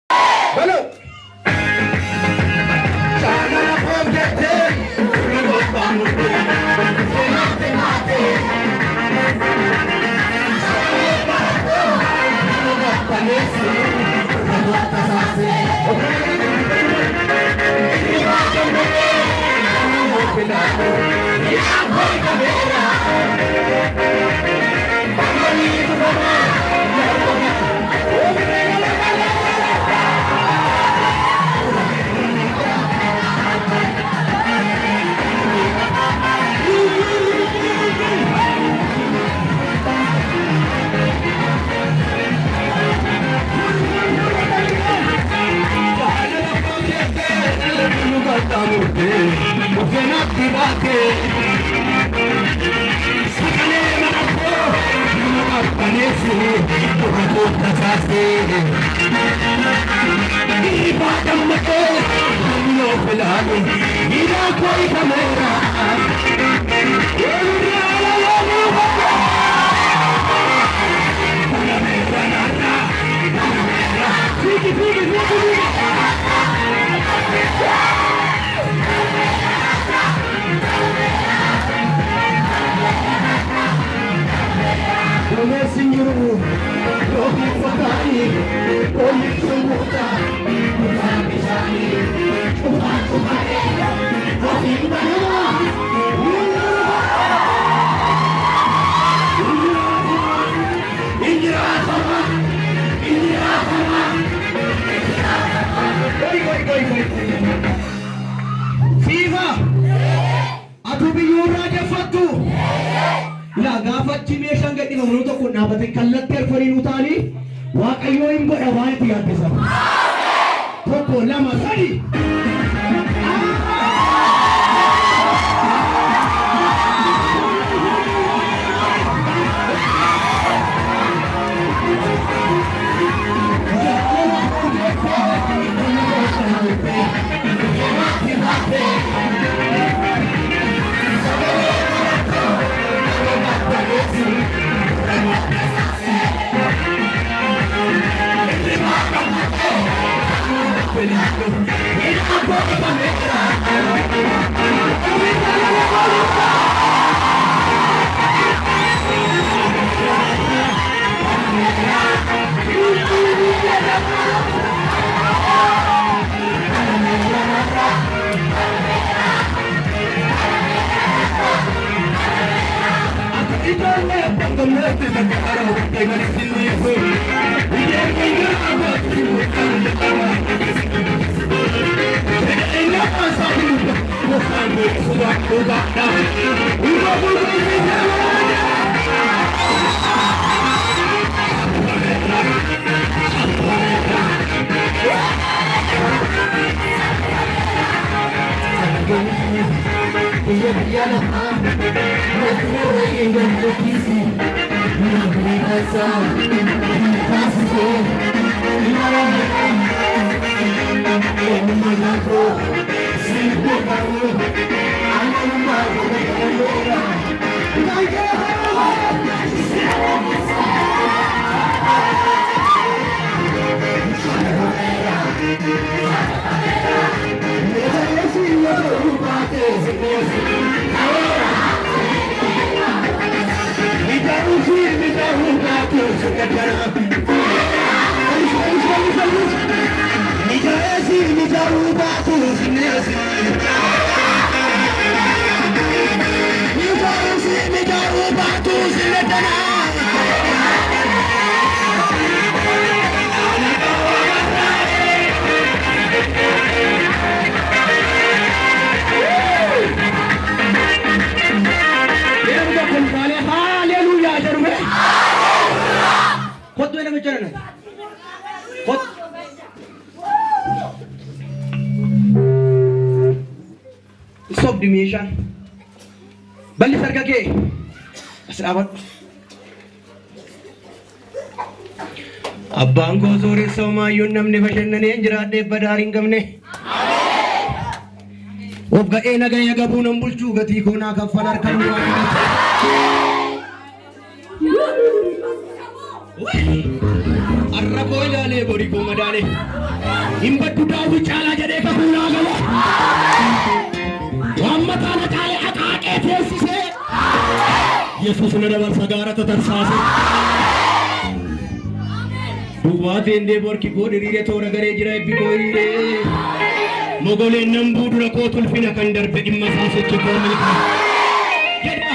Hello. Viva! Atu biyyurraa jaffattu! Yaa gaafachi meeshaan gadhi mamnuu tokko dhaabate kallattii arfanii nu taanii Waaqayyoo hin godha waan itti yaaddesan. Tokko lama sadi. Stop the mission. Balik sarga ke. Selamat. Abbaan koo sooressa somaayyuun namni bashannanee hin jiraadhee badaa hin qabne. Of ga'ee nagaya gabuu nan bulchuu gatii koo naa kaffala harkaan Arra koo ilaalee borii koo madaale. Hin baddu daawwi caalaa jedhee kakuu naa gala. Wamma kana caalee haqaaqee teessisee. Yesuus na dabarsa gaara tatarsaase. Duwwaatee indee borki koo diriiree toora garee jira eebbi koo hiriiree. Mogoleen nan buudura koo tulfina kan darbe dhimma isaa sochii koo milka. Jedha.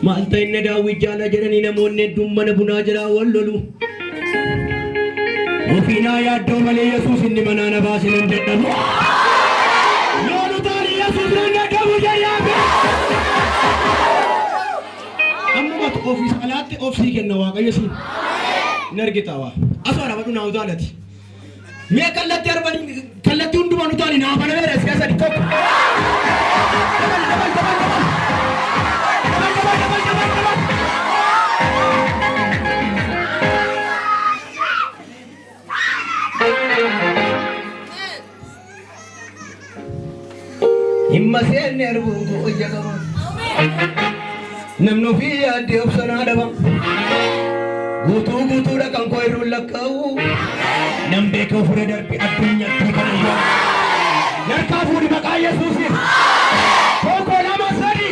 Maal ta'inna daawwit jaala jedhanii namoonni hedduun mana bunaa jala wal lolu. Ofiinaa yaaddoo malee Yesuus inni manaa na baase nan dadhabu. Loolu taani Yesuus nan dadhabu jedhaabe. Ammumatu ofiis alaatti ofsii kenna Waaqayyo siin. Hin argita waa. Asoo dhabadhu naa utaalati. Mee kallattii hundumaa nu taani naa bana beeres keessa di tokko. Himma seenne arbuun koo hojja qaba. Namni ofii yaaddee obsanaa dhaba. Guutuudha kan koo irruun lakkaa'u. Nam beeka ofirra darbe addunyaatti kan ijaa. Narkaa fuudhi maqaa Yesuusiin. Tokko lama sadi.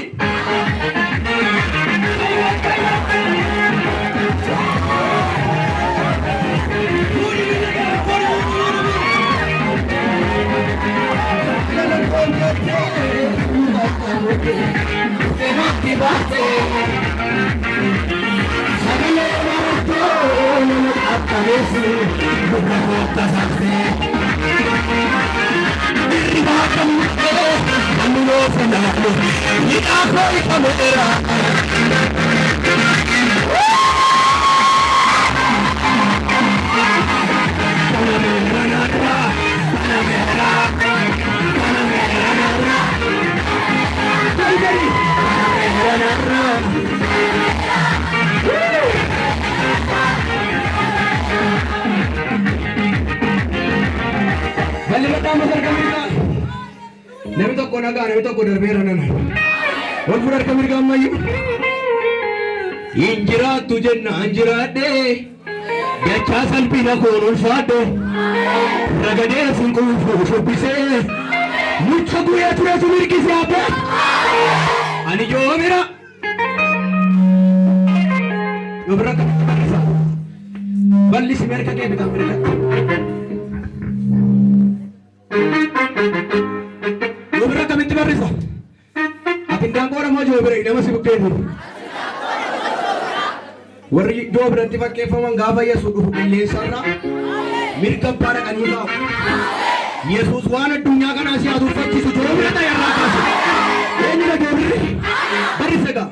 Nami tokko nagaa nami tokko darbeera nana. Wal fuudhar kamirga ammayyu. Injiraattu jenna anjiraadhee. Dachaa salphina koon ulfaadhe. Ragadee sinquufu shubbisee. Mucha guyyaa tureetu mirgisee abbee. Ani joomira. Yoobira kan barreessa. Bal'isi merka kee bitaa mirga. Yoobira kamitti barreessa. Ati ndaangoora moo joobira idama si bukkeetu. Warri iddoo biratti fakkeeffaman gaafa Yesuus dhufu qilleensarra mirga abbaa dhaqanii taa'u. Yesuus waan addunyaa kanaa si haasoffachiisu joobira ta'erraa kaasu. Eenyudha joobirri? Barreessa egaa.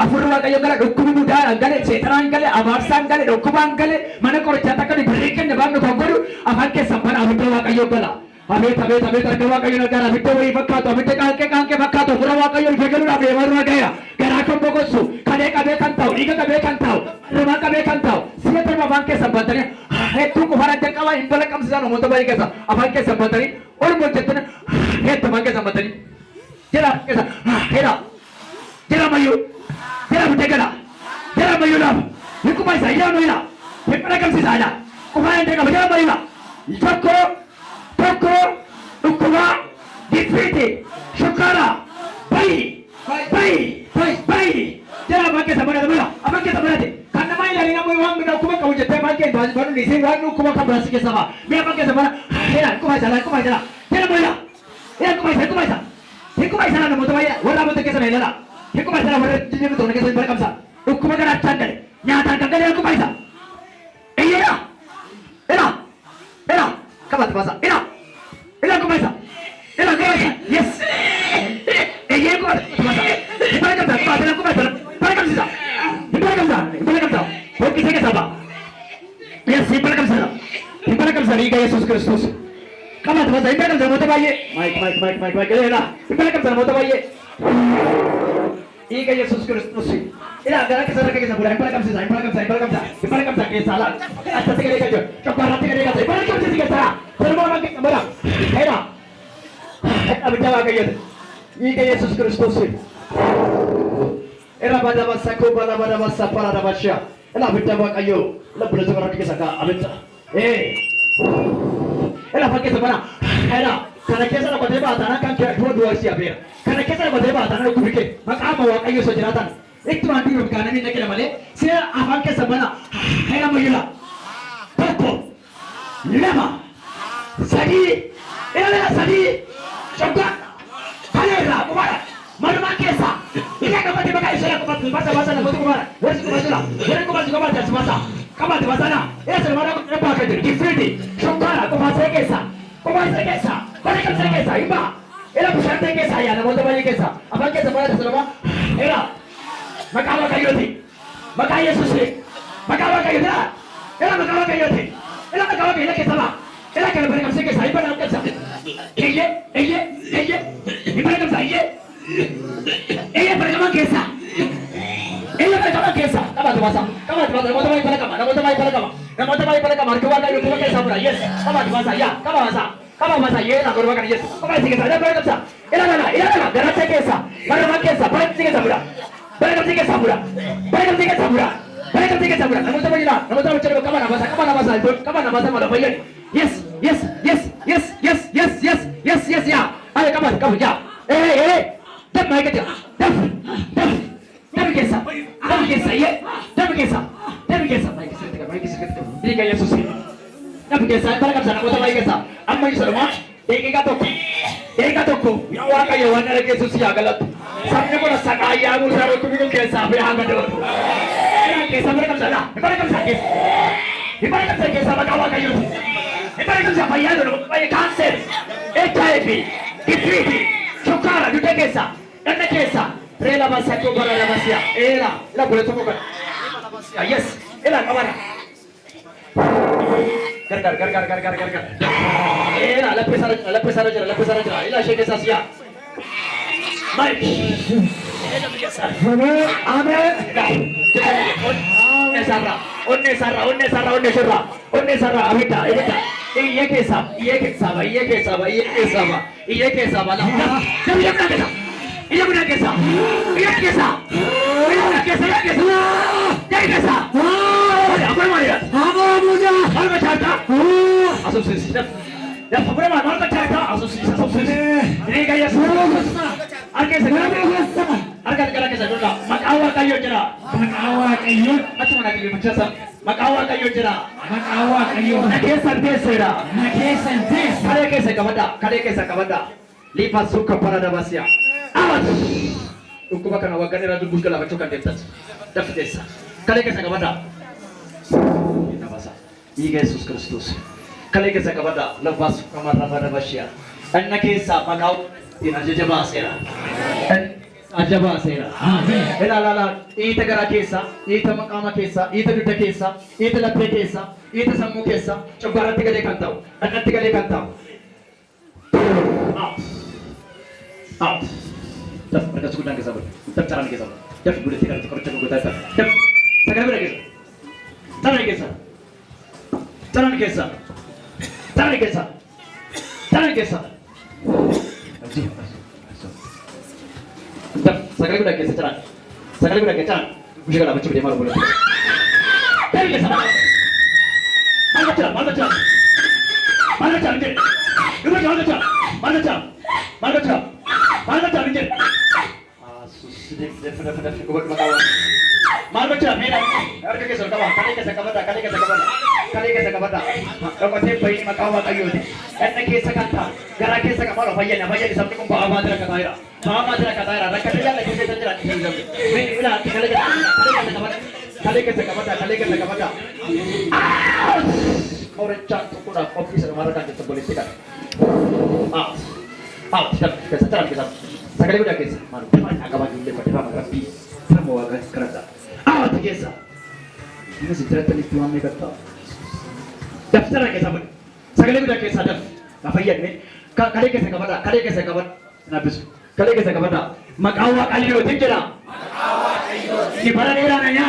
Afur Waaqayyo gala dhukkubni guddaa gale seetanaan gale abaarsaan gale dhukkubaan gale mana qorichaa takka ni birrii kenne baannu kan godhu afaan keessan bana abidda Waaqayyo gala. Abeet harka Waaqayyo nagaa abidda wayii fakkaatu abidda qaanqee fakkaatu fura Waaqayyo ifa galuudhaaf deemaa nagaya garaa kan boqossu kadhee qabee kan ta'u dhiiga qabee kan ta'u rimaa qabee kan ta'u si'a torba afaan keessan bantanii hedduu qofaan adda qabaa hin balaqqamsiisan uummata baay'ee keessa afaan keessan bantanii olumoo jettanii hedduu afaan keessan bantanii jira keessa jira mayyuu. Jira mutegala, jira mayula, nikuma isa jira mayula, hipna kamsi sada, kuma ente kama jira mayula, toko, ukuma, dipiti, shukara, bayi, jira makke sabana mayula, amakke sabana te, karena mayula ni namu wang mina ukuma kamu jete makke baru ni sih wang ukuma kamu berasi ke sama, mina makke sabana, hera, kuma isa, jira mayula, hera kuma isa na namu tu mayula, warna mutu ke sana hera. Aku masalah berarti dia betul, kita sebalik kamsa. Aku makan acan kali, nyata kan kali aku maisa. Iya, kamu tu masa, aku maisa, yes. Iya aku masa, sebalik kamsa, aku maisa, sebalik kamsa. Oke saya kesapa. Yes, sebalik kamsa, Riga Yesus Kristus. Kamu tu masa, sebalik kamsa, mau tabayye. Mike, sebalik kamsa, mau tabayye. Iga Yesus Kristus. Ila gara kesana ke sana bulan, impalakam sa, ke salah. Atas tiga aja. Coba rati abidda waaqayyooti. Dhiiga Yesuus Kiristoosiin. Era bada basa ko bada basa para da basha. Ela abidda waaqayyoo. Ela bulata bara keessa ka abidda. Ela fakkeessa bara. Ela kana keessa dhabatee baatana kan kee dura dura si abeera. Kana keessa dhabatee baatana kubike. Maqaama waaqayyoo soo jiraatan. Ittuma dura kana ni nakira malee. Seera afaan keessa bana. Ela moyila. Tokko. Lama. Sadii. Ela sadii. Shokka. Kaleera kumara. Maruma keessa. Ila kabati baka isera kabati basa na botu kumara. Wesi kumasula. Wesi kumasula jasi basa. Kabati basa na. Esa mara apa kadir. Different. Shokara kumase keessa. Kumase keessa. Kale keessa keessa. Iba. Ila kushante keessa ya na botu bali keessa. Apa keessa mara selama. Ila. Makawa kayoti. Maka Yesus. Makawa kayoti. Ila makawa kayoti. Ila makawa kayoti keessa ba. Ila kale bari kamse keessa. Iba na keessa. Eye. Iba na keessa. Ella percama kesa. Ella percama kesa. Kama basa. Nama mai pada kama. Arkewa kayu tuwa kesa pura. Yes. Kama basa ya. Kama basa ye na korba kan yes. Kama sih kesa. Ada kesa. Ella na. Garate kesa. Marama kesa. Pada sih kesa pura. Nama cakap kama na basa malah bayan. Yes ya. Ayo kama ya. Dap mai kerja. Dap kesa. Ye. Dap kesa. Mai kesa. Ini kayak Yesus. Dap kesa. Para kam sana kota mai kesa. Amma ini sama. Eka toko. Yang waka ya wana lagi Yesus ya galat. Sampai kau rasa kaya musara tu bingung kesa. Berhang ada. Kesa para kam sana. Para kam sakit. Para kam sakit sama kau waka Yesus. Para kam siapa ya dulu. Para kanser. HIV. Diabetes. Shokara. Duta kesa. Anda kesa, rela basa ko bara la basia. Ela boleh toko kan. Yes, ela kamana. Gar. Ela lapis aja. Ela shake sasia. Baik. Amen. Onne sarra. Abita. Iya kesa. Iya benar kesa. Apa yang mana? Apa muda? Mana bercakap? Asumsi. Ya, apa yang mana bercakap? Asumsi. Ini kayak semua. Arke segala. Arke kesa dulu. Makawa kayu jera. Macam mana dia bercakap? Makawa kayu jera. Nakesa. Kade kesa kabada. Lipat suka para dabasia. Awas. Uku bakal awak ratu buskala bacokan detas. Dapat desa. Kali kesa kabada. Kita basa. Yesus Kristus. Kali kesa kabada. Lepas kamar dabasia. Anak kesa makau tina jabasera. Ajabasera. Amen. Ela. Ita gara kesa. Ita makama kesa. Ita duta kesa. Ita lape kesa. Ita samu kesa. Coba tiga kantau. Anak tiga kantau. Out. Dah, mereka cukup dan kesabut. Dah cara ni kesabut. Dah, boleh tinggal tukar cukup kita. Dah, sekarang berapa kesah? Cara ni kesah. Dah, sekarang berapa kesah cara? Mesti kalau macam dia malu boleh. Cara kesah. Mana cara? Mana cara ni? Sudah kubat makawan. Mana cara? Mana? Harga kesal kawan. Kali kesal kabada. Kalau tempat ini makawan kayu ni. Enak kesal kanta. Gara kesal kamalo. Bayar di samping kumpa amadra kataira. Rakyat dia lagi kesal jalan. Bila kali kesal kabada. Orang cantik pun kopi sama rakan kita boleh tidak. Kita sekali udah kisah, malu. Agak bagi lepas dia ramai rapi, semua agak kerasa. Kisah. Ini sejarah tadi Tuhan mereka tahu. Daftar kisah pun. Sekali udah kisah dah. Apa iya ni? Kali kisah kabar. Nabis. Kali kisah kabar. Makawa kali itu tinggal. Ini barang era nanya.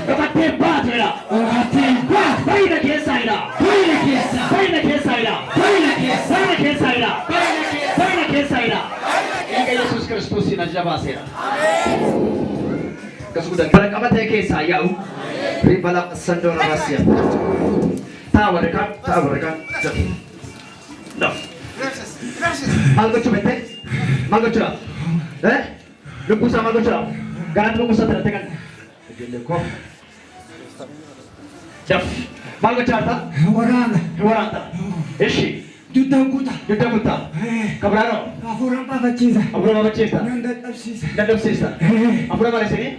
Dapat tempat era. Baik nak kisah era. ajaja baaseera. Akkasuma guddaa bara qabatee keessaa yaa'u riibala sandoo namaasiya. Ta'a warri kaan jafi. Laf. Maal gochuu beekte? Maal gochuudha? Lubbuusaa maal gochuudha? Garaatti lubbuusaa tiratte kan. Ijoollee koo. Jaf. Maal gochaa jirta? Waraana. Ishi. Duddan kuta. Kabraanoo. Hafuuraan baafachiisa. Hafuura baafachiisa. Nan dadhabsiisa. Dadhabsiisa. Hafuura maal isinii?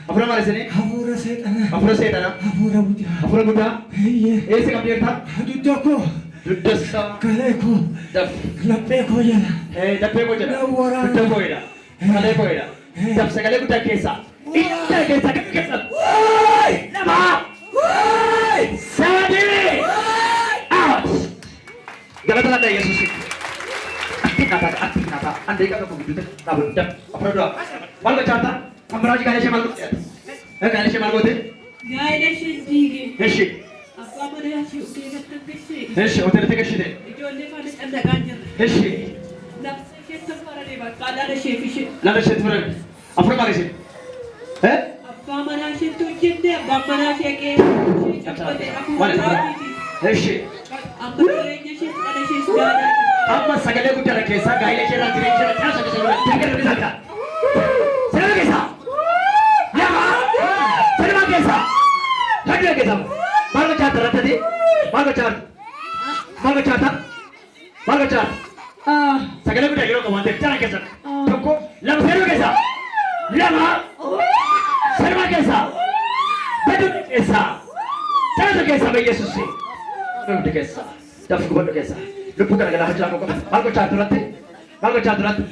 Hafuura maal isinii? Hafuura seexanaa. Hafuura seexanaa. Hafuura guddaa. Hafuura guddaa. Eessa qabdi jirta? Dudda koo. Duddasaa. Galee koo. Daf. Laphee koo jala. Dabbee koo jedha. Waraana. Dudda kooyidha. Kalee kooyidha. Daf sagalee guddaa keessaa. Idda keessaa kan keessaa. Lama. Sadii. Out. Galata lada Yesuus. Ati kata. Andai kata begitu tak daf. Apa doa? Mal bercanda. Kamera juga ada siapa mal? Ada siapa mal bote? Gaila shindige. Heshi. Apa mana shi udah ketenggeshi. Heshi. Hotel tegas sih deh. Ijoollee faana canda ganjir. Heshi. Nafsa keessa farade bakka dhala sheefishi. Lada sih tuh. Apa mal sih? Abbaa manaa isheetti hojjette abbaan manaa ishee qe'ee caffate Mana? afuuraatiiti. Heshi. Amma jireenya ishees dhala ishees gaadhaa. Amma sagalee guddaa keessaa gaa'ela ishee jireenya ishee caasa keessa jira. Tinggal di sana. Sana keessa. Lama. Sana keessa. Hadi keessa. Maal gochaata rattati? Maal gochaata? Sagalee guddaa yeroo qabaate sana keessa. Tokko lama sana keessa. Lama. Sana keessa. Badu keessa. Sana keessa Yesus. Badu keessa. Dafku badu keessa. Lubbu kana gala hajjaa koo qabate. Maal gochaa turatti?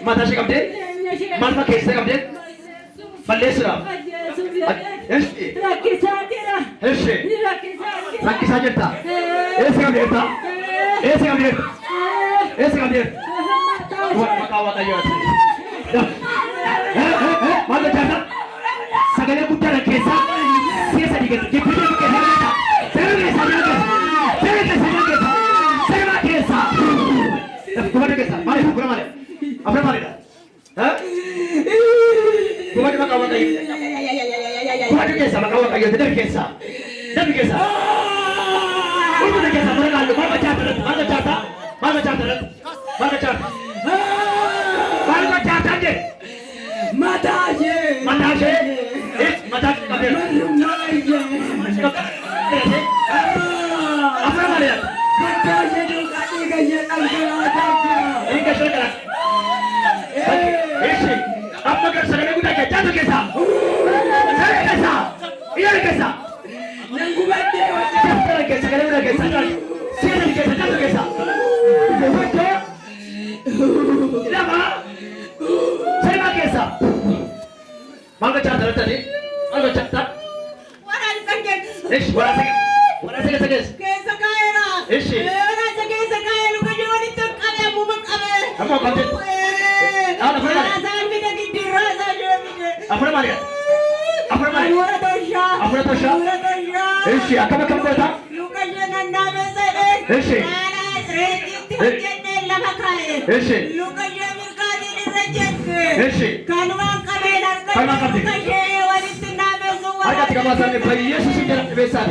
Mataa ishee qabdee? Maal fa'aa keessee qabdee? Balleessuudhaaf. Rakkisaa jira. Heshi. Rakkisaa jirta? Eessa qabdee? Maqaa Waaqayyoo ati. Maal gochaa jirta? Sagalee guddaa keessaa keessa dhiiga. Gibbirri keessa jirta. Seera keessa jirta. Kumada keessa. Maali? Kura maali? Afra maalidha? Kumadi maqaa Waaqayyoo. Kumadi keessa maqaa Waaqayyoo. Dabi keessa. Kumadi keessa. Mura laallu. Maal gochaata? Mataa ishee. Mataa qabee. Afra maalidha? Apa kan sagalee guddaa jechatu keessa? Iyyaara keessa? Sagalee keessa. Seera keessa jechatu keessa? Tokko. Lama. Seera keessa. Maal gochaata rattati? Maal gochaata? Waraansa keessa. Eesh waraansa keessa. Keessa kaa'eera. Eeshi. Waraansa keessa kaa'ee luka jiru walitti qabee ammuma qabee. Amma qabde. Raasaan bita gidduu raasaa deemite. Afura maali? Afuura toshaa. Afura toshaa. Eeshi akkam goota? Luka ishee nannaamee sadee. Eeshi. Haala reetiitti hojjennee lafa kaa'e. Eeshi. Luka ishee mirgaatiin irra jette. Eeshi. Kanumaan qabee Kanumaan qabdi. luka ishee walitti naameessu Agati kabaasanii Yesuus jala dhibeessaan.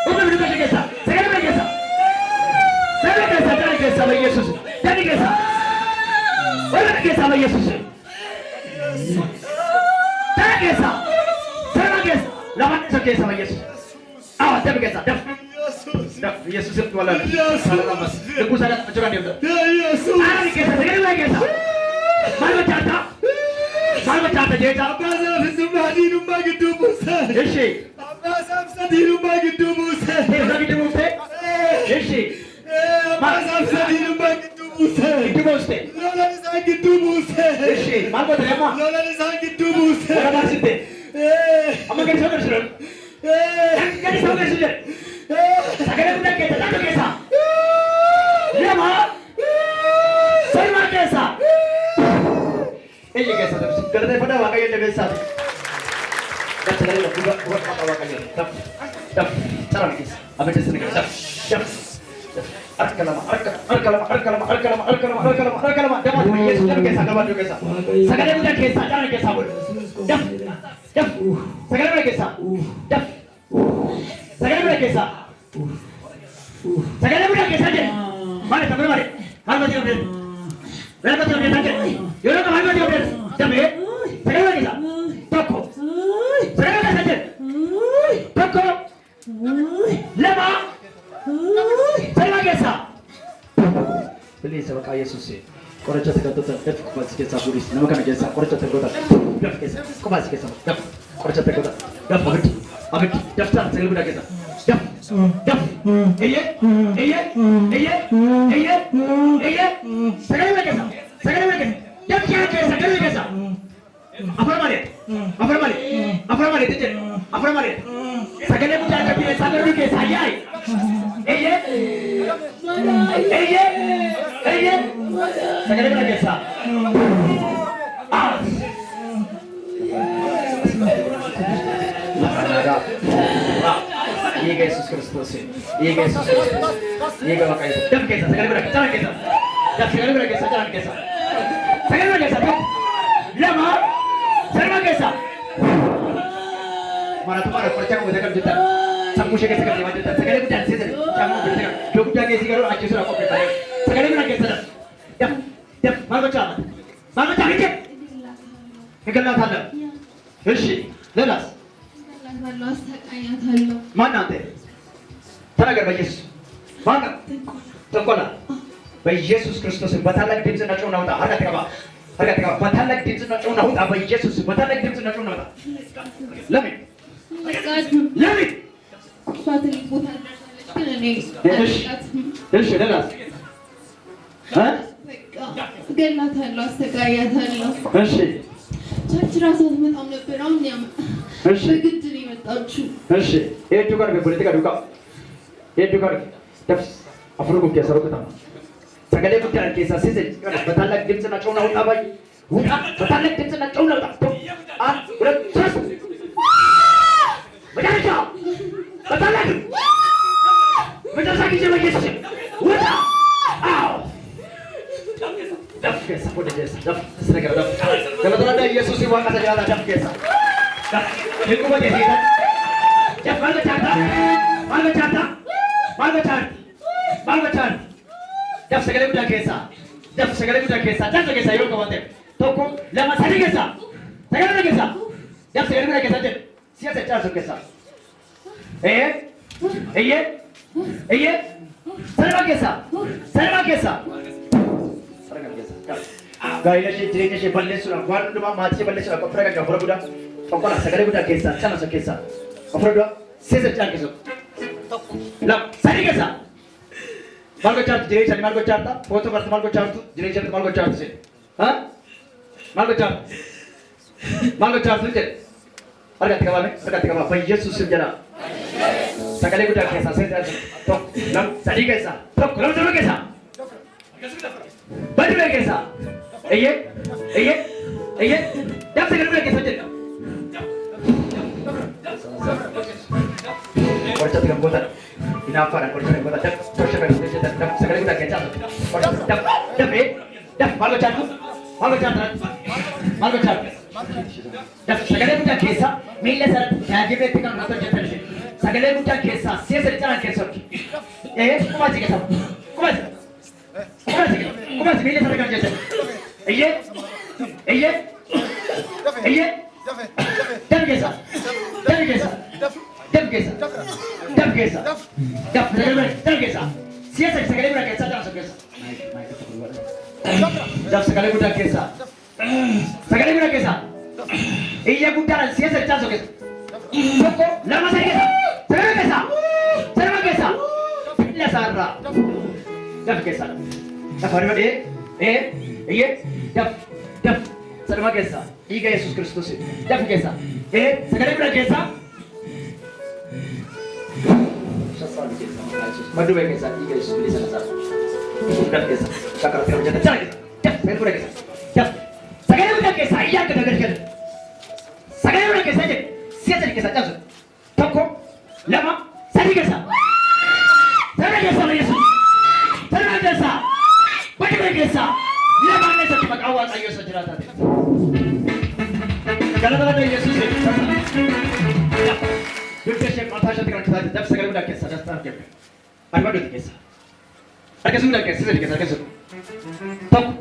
Umri duka ishee keessa. Sagalee keessa. Jala keessa Yesuus. Jala keessa. Wala keessa Yesuus. Jala keessa. Lamaan isa keessa Yesuus. Jala keessa. Yesuus itu wala. Lubbuu isaa achuudhaan deemta. Ara keessa. Sagalee keessa. Maal gochaata jecha? Eshi. Keessa gidduu buuftee? Eshi. Gidduu buuste. Eshi. Maal goota deema? Wala baasifte. Amma gadi soo gadi jiran. Gadi soo gadi jiran. Sagalee guddaa keessa. Lafa keessa. Lama. Sarmaa keessa. Ella keessa dabsi. Galateeffadhaa Waaqayyo jabeessaati. Dabsi galee buga maqaa Waaqayyo. Daf. Caraan keessa. Abidda sana keessa. Daf. harka lama, dapat Yesus jalan keessa, gabaadhu keessa. Sagalee guddaa keessa, jalan keessa bulu. Daf, daf, sagalee guddaa keessa, daf, sagalee guddaa keessa, sagalee guddaa keessa jedhe. Maali sababa maali? Maal batii of deemu? Maal batii of deemu jedhe? Yeroo maal batii of deemu? Damee, sagalee guddaa keessa, tokko, sagalee guddaa keessa jedhe, tokko, lama, sagalee keessa. Bilisa maqaa Yesuusiin qoricha teektoota daf kubbaa keessa fuudhis nama kana keessa qoricha teektoota daf keessa kubbaa keessa daf qoricha teektoota daf abiddi daf ta'a sagalee guddaa keessa daf daf eyyee sagalee guddaa keessa daf keessa sagalee keessa afur malee tijjee afur malee sagalee guddaa keessa sagalee keessa ayyaay eyyee sagalee guddaa keessa Dhiiga Yesuus Kiristoos dhiiga Yesuus Kiristoos dhiiga Waaqa Yesuus daf keessa sagalee guddaa keessa jalan keessa daf sagalee guddaa keessa jalan keessa sagalee guddaa keessa tokko lama sagalee keessa maalatu maal qoricha kan wajjin jirtan sammuu ishee keessa kan deemaa jirtan sagalee guddaan seetan caamuu guddaa yoo guddaa keessi garuu ajjeesuudhaaf qopheeffame sagalee guddaa keessa daf daf maal gochaa hikke higgallaataa እሺ ሌላስ ማን አንተ ተናገር በኢየሱስ ማን ተቆላ በኢየሱስ ክርስቶስ በታላቅ ድምፅና ጮህ ናውጣ አርጋ ተቀባ በታላቅ ድምፅና ጮህ ናውጣ በኢየሱስ በታላቅ ድምፅና ጮህ ናውጣ ለምን እሺ ሌላስ ገላታለሁ፣ አስተጋያታለሁ። እሺ ቸርች ራሱ አትመጣም ነበር። አሁን እሺ በግድ ነው የመጣችው። እሺ ሄዱ ጋር በፖለቲካ ዱቃ ሄዱ ጋር ደፍስ አፍሩቁ ከሰሩ ከተማ ሰገሌ ጉዳይ ከሳ ሲዘ በታላቅ ድምፅና ጮህ ናውጣ ባይ ውጣ በታላቅ ድምፅና ጮህ ናውጣ አንድ ሁለት ሶስት መጨረሻ በታላቅ መጨረሻ ጊዜ በኢየሱስ ውጣ አዎ daf keessa fuudhe keessa daf sina gara daf galatoomaa Yesuus waan qasa jaalala daf keessa daf hiikuma keessa daf maal gochaata daf sagalee guddaa keessa daf yeroo qabate tokko lama sadii keessa sagalee keessa daf sagalee guddaa keessa jedhe siyaasa caasu keessa eyyee sarara keessa gaa'ela ishee jireenya ishee balleessuudhaaf waan hundumaa maatii ishee balleessuudhaaf qophiirra gaggaa fura guddaa qoqqola sagalee guddaa keessaa canasa keessaa ofirra dura seesa caan keessa lama sadii keessaa maal gochaartu jireenya isaanii maal gochaarta footoo barta maal gochaartu jireenya isaanii maal gochaartu ishee maal gochaartu jedhe argatti qabaa Yesuusin jedha sagalee guddaa keessaa seesa tokko lama sadii keessaa tokko lama sadii keessaa badi bira keessa eyyee daf sagalee bira keessa jedha qorichatti kan gootan hinaaffaadhaan qorichatti kan gootan daf sagalee guddaa keessa daf maal gochaatu daf sagalee guddaa keessa miila isaatti daajibreetti kan gotan jettan sagalee guddaa keessa seesa calan keessatti kumaasi keessa kumaasi miila isaatti kan jettan eyyee daf keessa siyaasa sagalee guddaa keessa daf sagalee guddaa keessa iyya guddaadhaan siyaasa caasu keessa tokko lama sadii keessa sarara keessa miila isaarraa daf keessa daf harima eyyee daf sarara keessa dhiiga Yesuus Kiristoos daf keessa sagalee guddaa keessa maddu baik keessa dhiiga Yesuus bilisa nasaa daf keessa kakara tira hojjeta jala keessa daf sagalee guddaa keessa iyyaa akka dagargala sagalee guddaa keessa jedhe siyaasa keessa caasu tokko lama sadii keessa sarara keessa Yesuus Yesuus dugda ishee mataa isheetti kan kitaaba dabsa gara guddaa keessa dastaa argame. Armadootti keessa. Harkasuu guddaa keessa sirrii keessa harkasuu. Tokko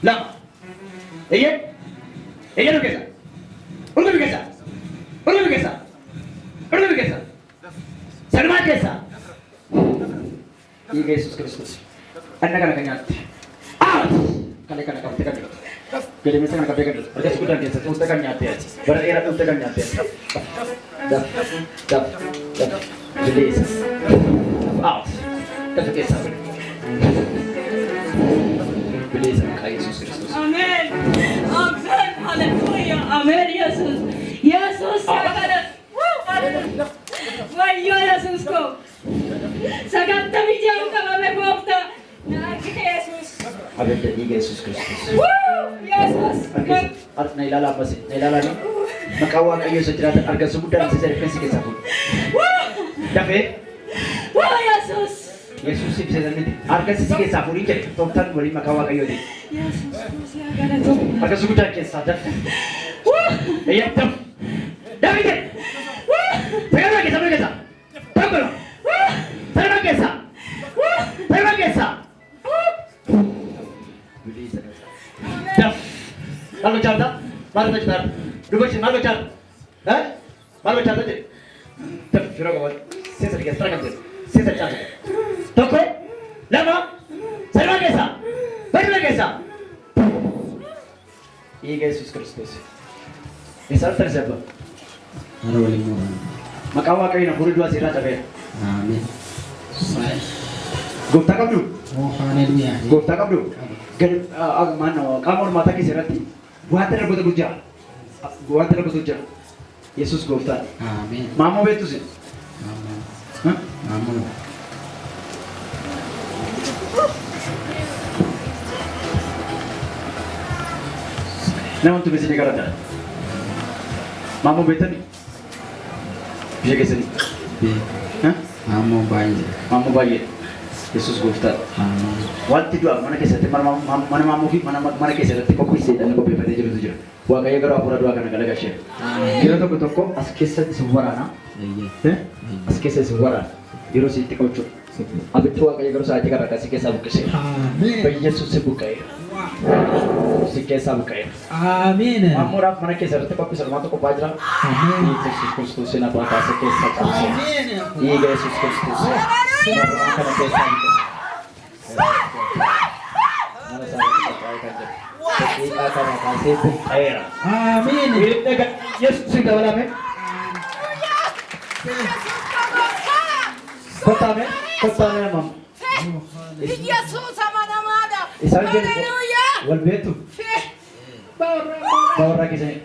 lama. Eeyyee nu keessa. Urgumi keessa. Urgumi keessa. Urgumi keessa. Salmaa keessa. Dhiiga Yesuus Kiristoos. Anna kana kan nyaatte. Kalee kana qabte kan jirtu. Gadameessa kana qabdee kan jirtu. Harkasuu guddaan keessa tuutte kan nyaatte. Bara dheeraa tuutte kan nyaatte. Daf. Bilisa. Out. Daf keessa. Bilisa maqaa Yesuus Kiristoos. Amen. Amen. Hallelujah. Amen. Yesus. Yesus sagada. Wayyo Yesus ko. Sagata bijau kabame kofta. Naaki Yesus. Abidda dhiiga Yesuus Kiristoos. Yesus. Na ilaalaa abbasi. Na ilaalaa ni. Maqaa Waaqayyoo isa jiraatan argamsu guddaan isa rifeensi keessaa fuudhu. Dafee. Yesus. Yesuus ibsa miti. Argamsi si keessaa fuudhin jedhe. Tooftaan waliin maqaa Waaqayyooti. Yesus. Sagada to. Argamsu guddaan keessaa dafe. Eeyyam daf. Dafi jedhe. Fayyadama keessa fayyadama keessa. Tokko lama. Fayyadama keessa. Fayyadama keessa. Daf. Maal hojjata? Maal hojjata? Dubartiin maal hojjata? Maal hojjata jedhe? Daf yeroo qaban seesa keessa tara qabde. Seesa caasa. Tokko lama. Fayyadama keessa. Fayyadama keessa. Dhiiga Yesuus Kiristoos. Isaan tarsabba. Ana waliin muudaan. Maqaa Waaqayyoon hafuurri du'a seeraa cabeera. Amiin. Gooftaa qabdu? Oh, haleluyaa. Gooftaa qabdu? Gadi qaama hormaataa keessa irratti wanta darbatu jira. Wanta darbatu jira. Yesuus gooftaa. Amiin. Maamoo beektu sin? Amiin. Amiin. Nama tu biasanya kadang-kadang. Maamoo beektani? Biyya keessanii? Maamoo baay'ee. Maamoo baay'ee. Yesuus gooftaa. Amiin. Wanti du'a mana keessatti mana maamoo fi mana keessatti qopheesseedhaan qopheeffatee jirutu jira. Waaqayyo garuu hafuura du'aa kana galagalchee. Yeroo tokko tokko as keessatti si waraana. As keessa si waraana. Yeroo si itti qabachuudha. Abiddi Waaqayyo garuu sa'aatii kana akka si keessaa buqqisee. Yesuus si buqqa'ee. Si keessaa buqqa'ee. Amiin. Maamoodhaaf mana keessa irratti qophiisan waan tokko baajira. Yesuus Kiristoos na baataa si keessaa qabsee. Dhiiga Yesuus Kiristoos. Nama kana keessaa buqqisee. Mana isaanii qophaa'ee kan jiru. Dhiiga kana kaasee buqqa'eera. Amiin. Yesuus si dabalame. Kottame mam. Yesus amanamada. Isaan jedhu Haleluya. wal beektu bawarraa keessanii.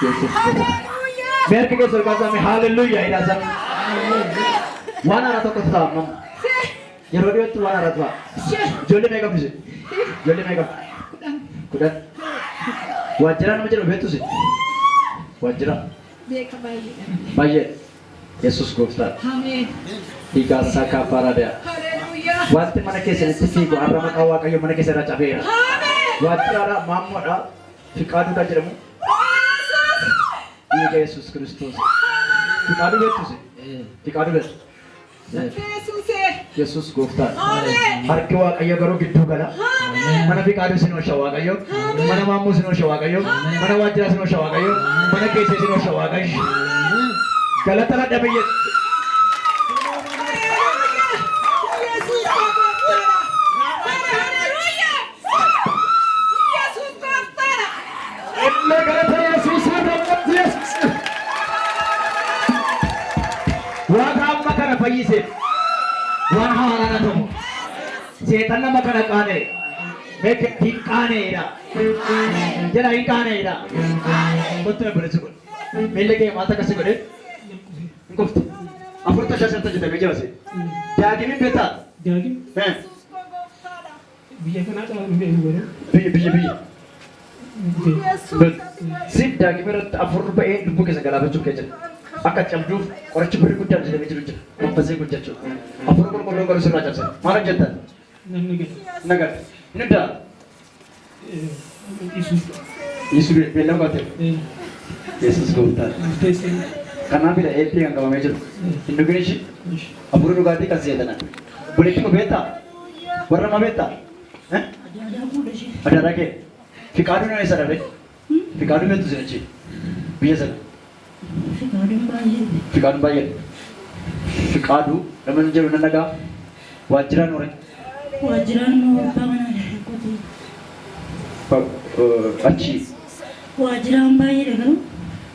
Yesus. Haleluya. Mereka keessa ol kaasame haleluya jedhaa waan haaraa tokkotu ta'a mam. Yeroo dhiyootti waan haaraa ta'a. Ijoollee meeqa qabdu? Ijoollee meeqa? Kudhan. Waajjira nama jedhamu beektu? Waajjira Beeka baay'ee. baay'ee. Yesuus gooftaa. Ameen. Dhiiga isaa kaafaraadha. Haleluya. Wanti mana keessatti fiigu har'a maqaa Waaqayyo mana keessa irraa cabeera. Waajjiraadha maammoodha fiqaaduu kan jedhamu. Dhiiga Yesuus Kiristoos. Fiqaaduu beektus? Fiqaaduu beektu? Yesus. Yesuus gooftaa. Amen. Harki Waaqayyo garuu gidduu gala. Mana fiqaaduu sin oolcha Waaqayyo. Mana maammoo sin oolcha Waaqayyo. Mana waajjiraa sin oolcha Waaqayyo. Mana keessee sin oolcha Waaqayyo. Galata ladha biyya. Illee galata Yesuus Yesuus. Waan amma kana fayyise. Waan haaraadha ta'u. Seetan nama kana qaane. Beeke hin qaaneedha. Jedha hin qaaneedha. Kottu na biratti kun. Miilli kee maata akkasii godhee. Hin qoftu. Afurta shashanta jedhamee jabase. Daagimiin beektaa? Daagim biyya kanaa qaban hin beeku godhu. Biyya. Siif daagimii irratti afur ba'ee lubbuu keessa galaafachuuf kee jira. Akka cabduuf qorichi birrii guddaan jedhamee jiru jira. Konfasee guddachuudha. Afur qulqulluun garuu sirraa cabse. Maal hojjettan? Nagar. Ini dah. Isu belam kau tu. Yesus Gupta. Karena bila AP yang kau major. Indonesia. Aburu rugati kasih ada na. Boleh tengok beta. Warna mana beta? Ada lagi. Fikadu ni sana deh. Fikadu ni tu sana cik. Biasa. Fikadu bayar. Fikadu. Namun je mana naga. Wajran orang. Wajiran mau bangun Aci. wajiran bayar kan?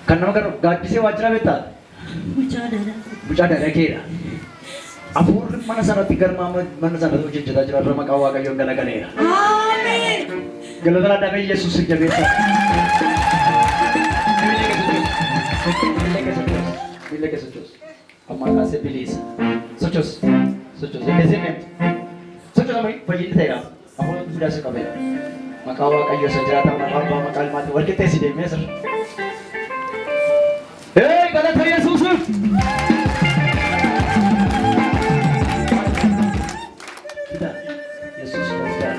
Karena makan gaji se wajra beta. Bucada lagi. Abur mana sana tigar mama mana sana tu cerita cerita drama kawa kayu gala gala. Amin. Kalau tak ada Yesus saja beta. Bila ke sujud. Amma kasih bilis. Sujud. Sujud. Ini sujud kami pagi tera. Apa sudah suka bela. Makawa kayu saja tak apa makalimat war kita sih deh mesra. Hei, kalau tak Yesus. Kita Yesus sudah.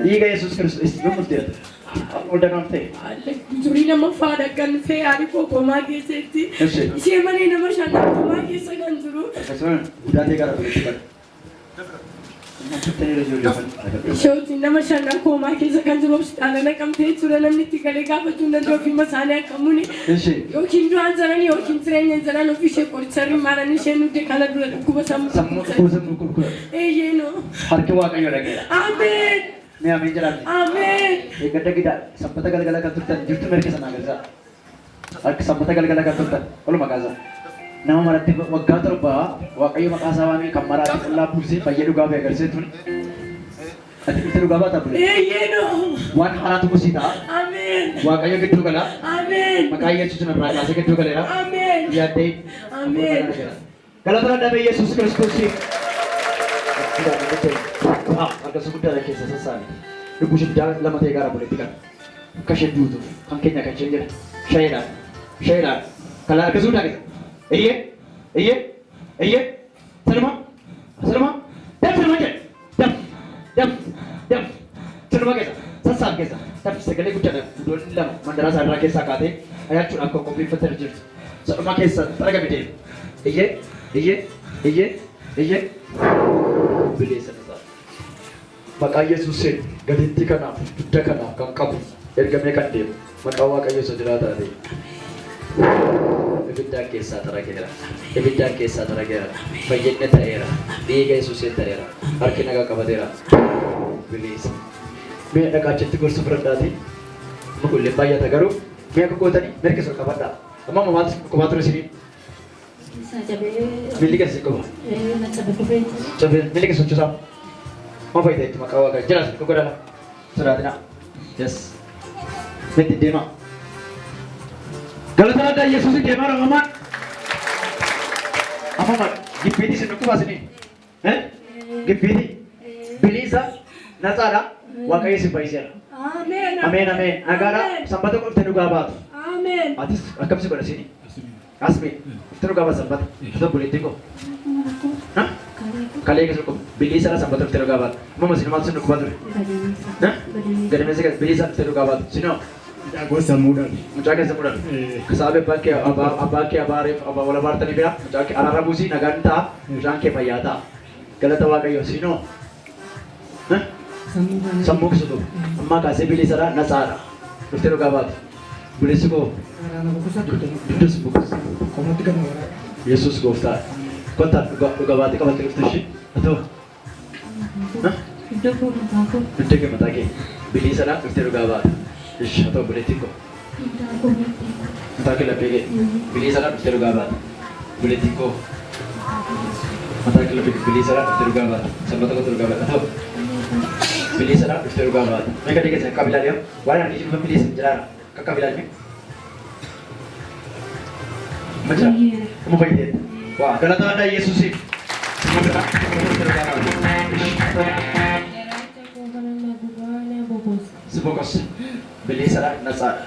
Iya Yesus Kristus istimewa dia. Udah nanti. Juri nama Farah kan fe hari koko magi seti. Siapa ni nama Shana magi segan juru. Kesan udah tiga ratus tiga. Shoti nama Shana ko magi segan juru. Ada nak kami cura nama ni tiga lega baju dan dofi masanya kamu ni. Yokin jual jalan yokin tren jalan ofisi korcari mana ni shenu de kana dulu kuba samu. Samu kuba. Ye no. Harga wakai orang kira. Amin. Ni amin jalan. Amin. Ekada kita sampai gala-gala kantor justru mereka sana kerja. Ak sampai gala-gala kantor. Kalau makaza. Nama marati wagga terba, wakai makasawami kamarati Allah pulsi payah juga beker setun. Ati kita juga bata boleh. Ye no. Wan haratu kusita. Amin. Wakai kita gala. Amin. Makanya cucu nak rakyat kita gala. Amin. Ya deh. Amin. Kalau terada Yesus Kristus sih. Tidak betul. Ada sebutan lagi sesasan. Ibu sudah lama tiga boleh tiga. Kasih dulu. Angkanya kasih je. Syairan. Kalau ada sudah kita. Iya. Selama. Dam. Selama kita. Sesasan kita. Tapi segala kita dah. Dua dalam mandara sana kita kate. Ayat cuma aku kopi fater je. Selama kita. Teraga bete. Iya. Beli sana. Maka Yesusin gaditti kana dudda kana kan qabu ergame kan deemu maqaa waaqayyo isa jiraata ta'e ibidda keessa tarageera fayyinne ta'eera dhiiga Yesuusin ta'eera harki nagaa qabateera bilisa mee dhaqaachitti gorsu fudhadhaati mukullee baay'ata garuu mee akka gootanii mirga isa qabadhaa amma mamaatu qubaa ture isinii milli keessa qoba milli keessa sochosaa apa itu maka awak jelas kau dah sudah tidak yes mesti dema kalau tak ada Yesus di dema orang amat apa mak gipiti senuk tu asini gipiti bilisa nasara wakai si paisya amin agara sampai tu kita juga abad Amin. atis akam si pada sini asmi kita juga abad sampai kita boleh tengok Kali ini cukup beli sana sampai terus gabat. Mama sini masuk nuk batur. Gede mesej beli sana terus gabat. Sino. Aku semudah. Muncaki semudah. Kesabe pakai abarif wala bartani bira. Muncaki arara busi naganta. Muncaki payata. Kalau tahu kayo sino. Sambung suatu. Maka saya beli sana nasara. Terus gabat. Beli suku. Terus bukus. Yesus Gofta. Kontak gawati kawan terus sih atau itu ke mata ke beli sana terus gawat ish atau boleh tiko mata ke lebih beli sana terus gawat boleh tiko mata ke lebih beli sana terus gawat sampai terus gawat atau beli sana terus gawat mereka dikasih kabilan dia warna di sini beli sejarah ke kabilan ni macam kamu baik wah, kalau tak ada Yesus sih, semua tergawat. Sebagus beli sana nasar,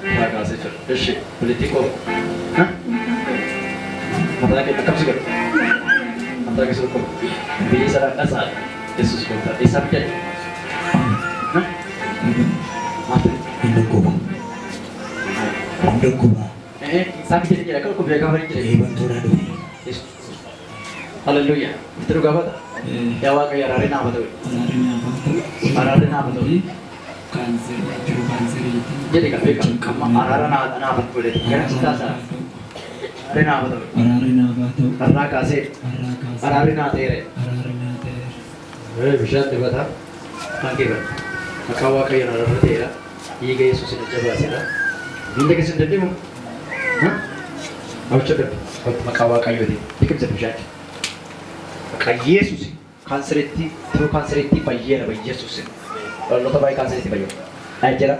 bagai sesuatu, bersih, politiko, mata lagi takap sih, mata lagi suruh, Bisa rakasa. Yesus kota. Bisa jadi. Mati. Hindukuba. Hindukuba. Sabi jadi kira kalau kubiaya kabar jadi. Bantu radu. Yesus. Haleluya. Itu juga apa? Yawa kaya rari nama tuh. Rari nama tuh. Jadi kan beka. Rari nama tuh boleh. Kan kita sah. Rari nama tuh. Rari kasih. Rari nama tere. Bisa tuh kata. Angke kan. Akawa kaya rari tere. Iya Yesus ini coba sih lah. Binda kesin tadi mau. Hah? Aku coba. Makawa kayu di. Ikut bisa bisa. Maka Yesus kanser itu bayi Yesus. Kalau lo tahu bayi kanser itu bayi. Aja lah.